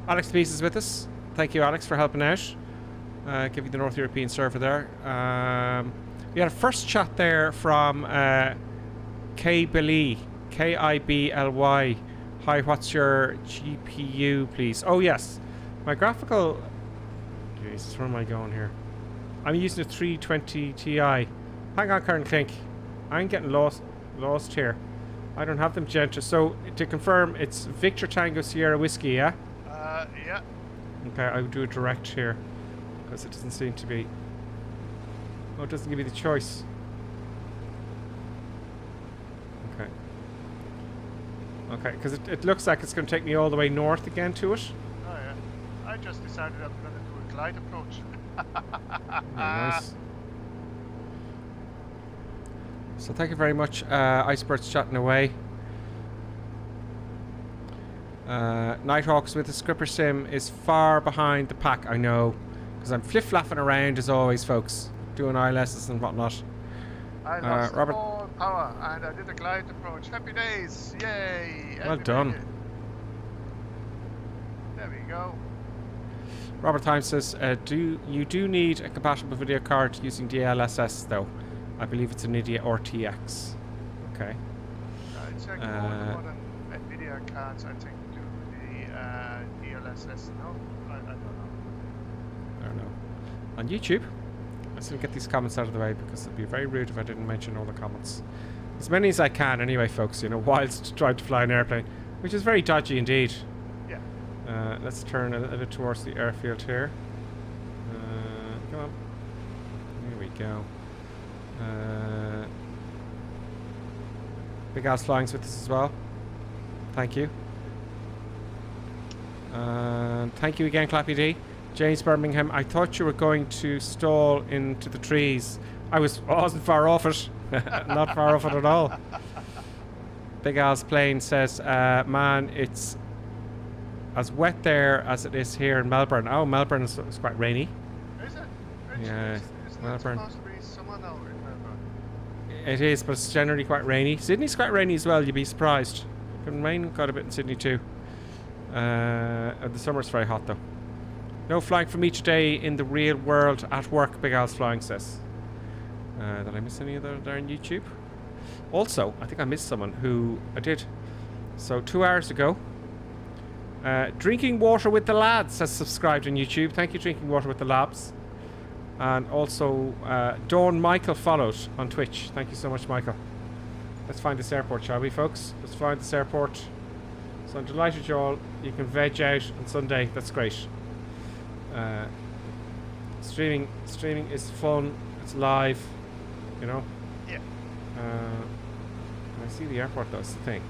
Alex Peace is with us. Thank you, Alex, for helping out. Giving the North European server there. We had a first chat there from K-Billy. K-I-B-L-Y. Hi, what's your GPU, please? Oh, yes. My graphical Jesus, where am I going here? I'm using a 320 Ti. Hang on, Karen Clink. I'm getting lost here. I don't have them gentle. So, to confirm, it's Victor Tango Sierra Whiskey, yeah? Yeah. Okay, I would do a direct here. Because it doesn't seem to be... Oh, it doesn't give you the choice. Okay. Okay, because it looks like it's going to take me all the way north again to it. Oh, yeah. I just decided I'm going to do a glide approach. Nice. So thank you very much, Icebird's chatting away. Nighthawks with the Scripper Sim is far behind the pack, I know. Because I'm flip-flapping around as always, folks. Doing ILSs and whatnot. I lost Robert, all power and I did a glide approach. Happy days! Yay! well done. There we go. Robert Time says, you do need a compatible video card using DLSS though. I believe it's an NVIDIA RTX. Okay. It's like more than NVIDIA cards, I think, do the DLSS. No? I don't know. I don't know. On YouTube, let's get these comments out of the way because it'd be very rude if I didn't mention all the comments. As many as I can anyway, folks, you know, whilst trying to fly an airplane, which is very dodgy indeed. Yeah. Let's turn a bit towards the airfield here. Come on. Here we go. Big Ass Flying's with us as well. Thank you. Thank you again, Clappy D. James Birmingham, I thought you were going to stall into the trees. I wasn't far off it. Not far off it at all. Big Al's plane says, man, it's as wet there as it is here in Melbourne. Oh, Melbourne is quite rainy. Is it? Yeah, Isn't Melbourne. it supposed to be summer now in Melbourne? It is, but it's generally quite rainy. Sydney's quite rainy as well, you'd be surprised. It can rain quite a bit in Sydney too. The summer's very hot though. No flying for me today in the real world at work, Big Al's Flying says. Did I miss any other there on YouTube? Also, I think I missed someone who I did. So 2 hours ago, Drinking Water with the Lads has subscribed on YouTube. Thank you, Drinking Water with the Labs. And also, Dawn Michael followed on Twitch. Thank you so much, Michael. Let's find this airport, shall we, folks? Let's find this airport. So I'm delighted you all. You can veg out on Sunday. That's great. Streaming is fun. It's live. You know. Yeah. Can I see the airport though? That's the thing.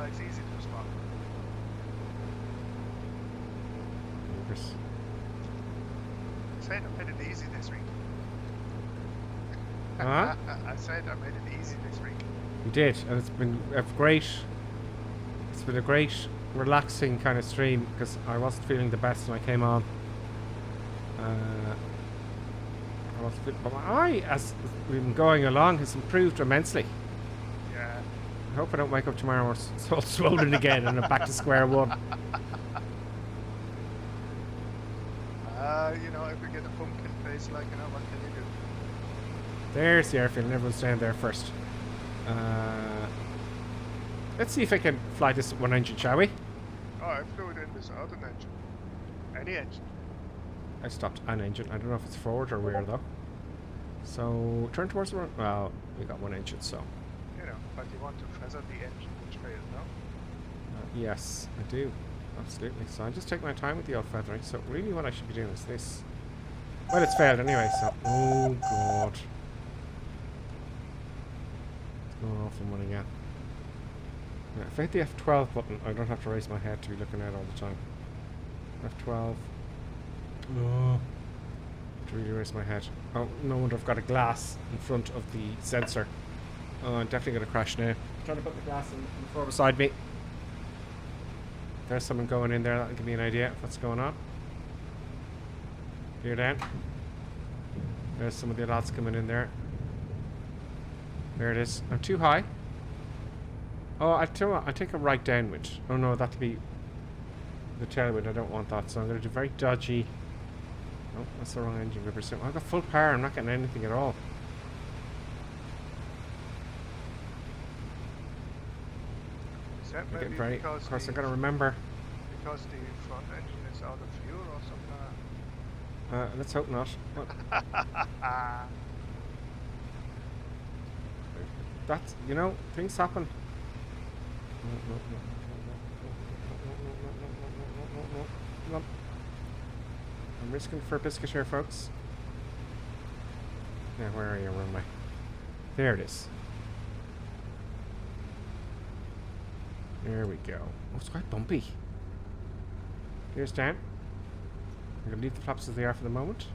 It's easy to spot. I said I made it easy this week. Huh? I said I made it easy this week. You did, and it's been a great. It's been a great, relaxing kind of stream because I wasn't feeling the best when I came on. I wasn't feeling, but my eye, as we've been going along, has improved immensely. Yeah. I hope I don't wake up tomorrow and it's all swollen again and I'm back to square one. You know, if we get a pumpkin face, like, you know, what can you do? There's the airfield and everyone's down there first. Let's see if I can fly this one engine, shall we? Oh, I flew it in this other engine. Any engine. I stopped an engine. I don't know if it's forward or rear though. So turn towards the front. Well, we got one engine, so. You know, but you want to feather the engine which failed, no? Yes, I do. Absolutely. So I'm just taking my time with the old feathering. So really what I should be doing is this. Well, it's failed anyway, so. Oh, God. It's going off and running again. Yeah, if I hit the F12 button, I don't have to raise my head to be looking at all the time. F12. Oh. To really raise my head. Oh, no wonder I've got a glass in front of the sensor. Oh, I'm definitely going to crash now. I'm trying to put the glass in the floor beside me. There's someone going in there. That'll give me an idea of what's going on. Here then. There's some of the lads coming in there. There it is. I'm too high. Oh, I tell you what, I'll take a right downwind. Oh no, that'll be the tailwind. I don't want that, so I'm going to do very dodgy. Oh, that's the wrong engine gripper. So I've got full power. I'm not getting anything at all. Is that I'm getting maybe very. Of because course, I've got to remember. because the front engine is out of fuel or something? Let's hope not. What? That's, you know, things happen. No. I'm risking for a biscuit here, folks. Now, where are you, runway? There it is. There we go. Oh, it's quite bumpy. Here's down. We're going to leave the flaps as they are for the moment.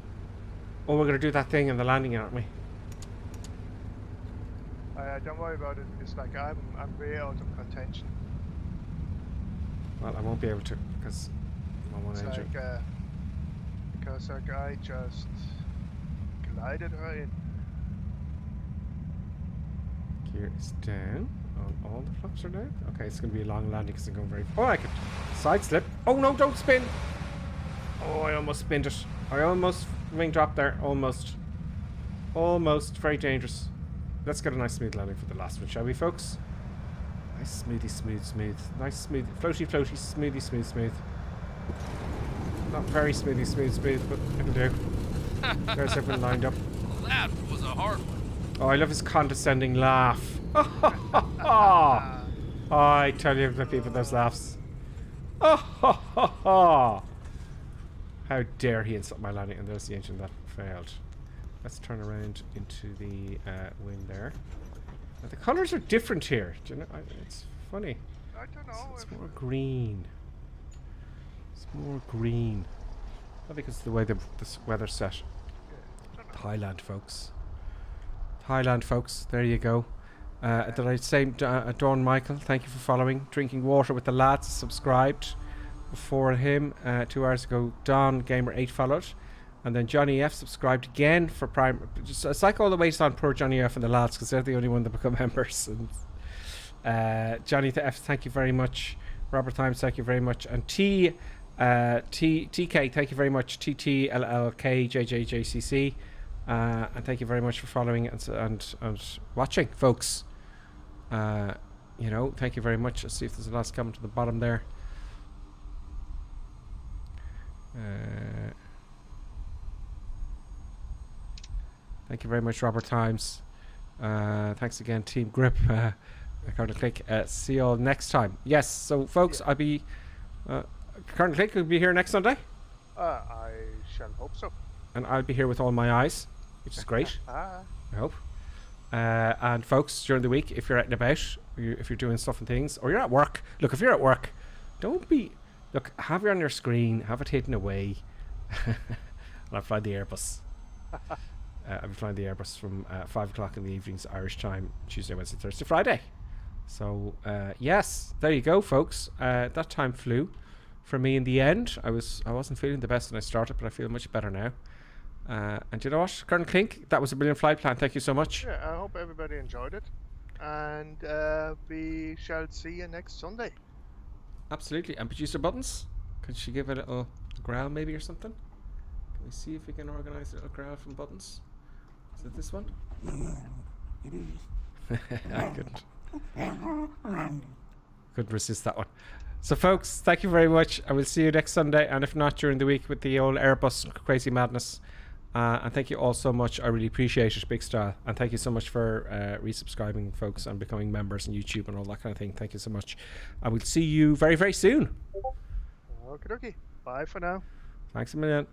Oh, we're going to do that thing in the landing, aren't we? Don't worry about it. It's like I'm way out of contention. Well, I won't be able to because I'm on one engine. Because our guy just glided her in. Gear is down. All the flaps are down. Okay, it's going to be a long landing because I'm going very. Oh, I could side slip. Oh no! Don't spin. Oh, I almost spinned it. I almost wing dropped there. Almost. Very dangerous. Let's get a nice smooth landing for the last one, shall we, folks? Nice smoothy, smooth. Nice smooth, floaty, smoothy, smooth. Not very smoothy, smooth, but it'll do. There's everyone lined up. That was a hard one. Oh, I love his condescending laugh. I tell you, the people, those laughs. How dare he insult my landing? And there's the engine that failed. Let's turn around into the wind there. Now, the colours are different here. Do you know? It's funny. I don't know. It's more green. It's more green. I think it's the way the weather's set. Thailand, folks. There you go. Did I say Dawn Michael? Thank you for following. Drinking Water with the Lads subscribed. Before him, 2 hours ago, Don Gamer 8 followed. And then Johnny F subscribed again for Prime. It's like all the way on poor Johnny F and the lads because they're the only one that become members. And Johnny F, thank you very much. Robert Times, thank you very much. And TK, thank you very much. TTLLKJJJCC. And thank you very much for following and watching, folks. You know, thank you very much. Let's see if there's a last comment at the bottom there. Thank you very much, Robert Times. Thanks again, Team Grip. Current Click. See you all next time. Yes, so folks, I'll be. Current Click will be here next Sunday. I shall hope so. And I'll be here with all my eyes, which is great. I hope. And folks, during the week, if you're out and about, if you're doing stuff and things, or you're at work, look, if you're at work, don't be. Look, have it on your screen, have it hidden away. And I'll fly the Airbus. I'll be flying the Airbus from 5 o'clock in the evenings, Irish time, Tuesday, Wednesday, Thursday, Friday. So, yes, there you go, folks. That time flew for me in the end. I wasn't feeling the best when I started, but I feel much better now. And you know what, Colonel Klink, that was a brilliant flight plan. Thank you so much. Yeah, I hope everybody enjoyed it. And we shall see you next Sunday. Absolutely. And Producer Buttons, could she give a little growl maybe or something? Can we see if we can organise a little growl from Buttons? Is it this one? I couldn't resist that one. So folks, thank you very much. I will see you next Sunday, and if not during the week with the old Airbus crazy madness. And thank you all so much. I really appreciate it, big style. And thank you so much for resubscribing, folks, and becoming members on YouTube and all that kind of thing. Thank you so much. I will see you very, very soon. Okie dokie. Bye for now. Thanks a million.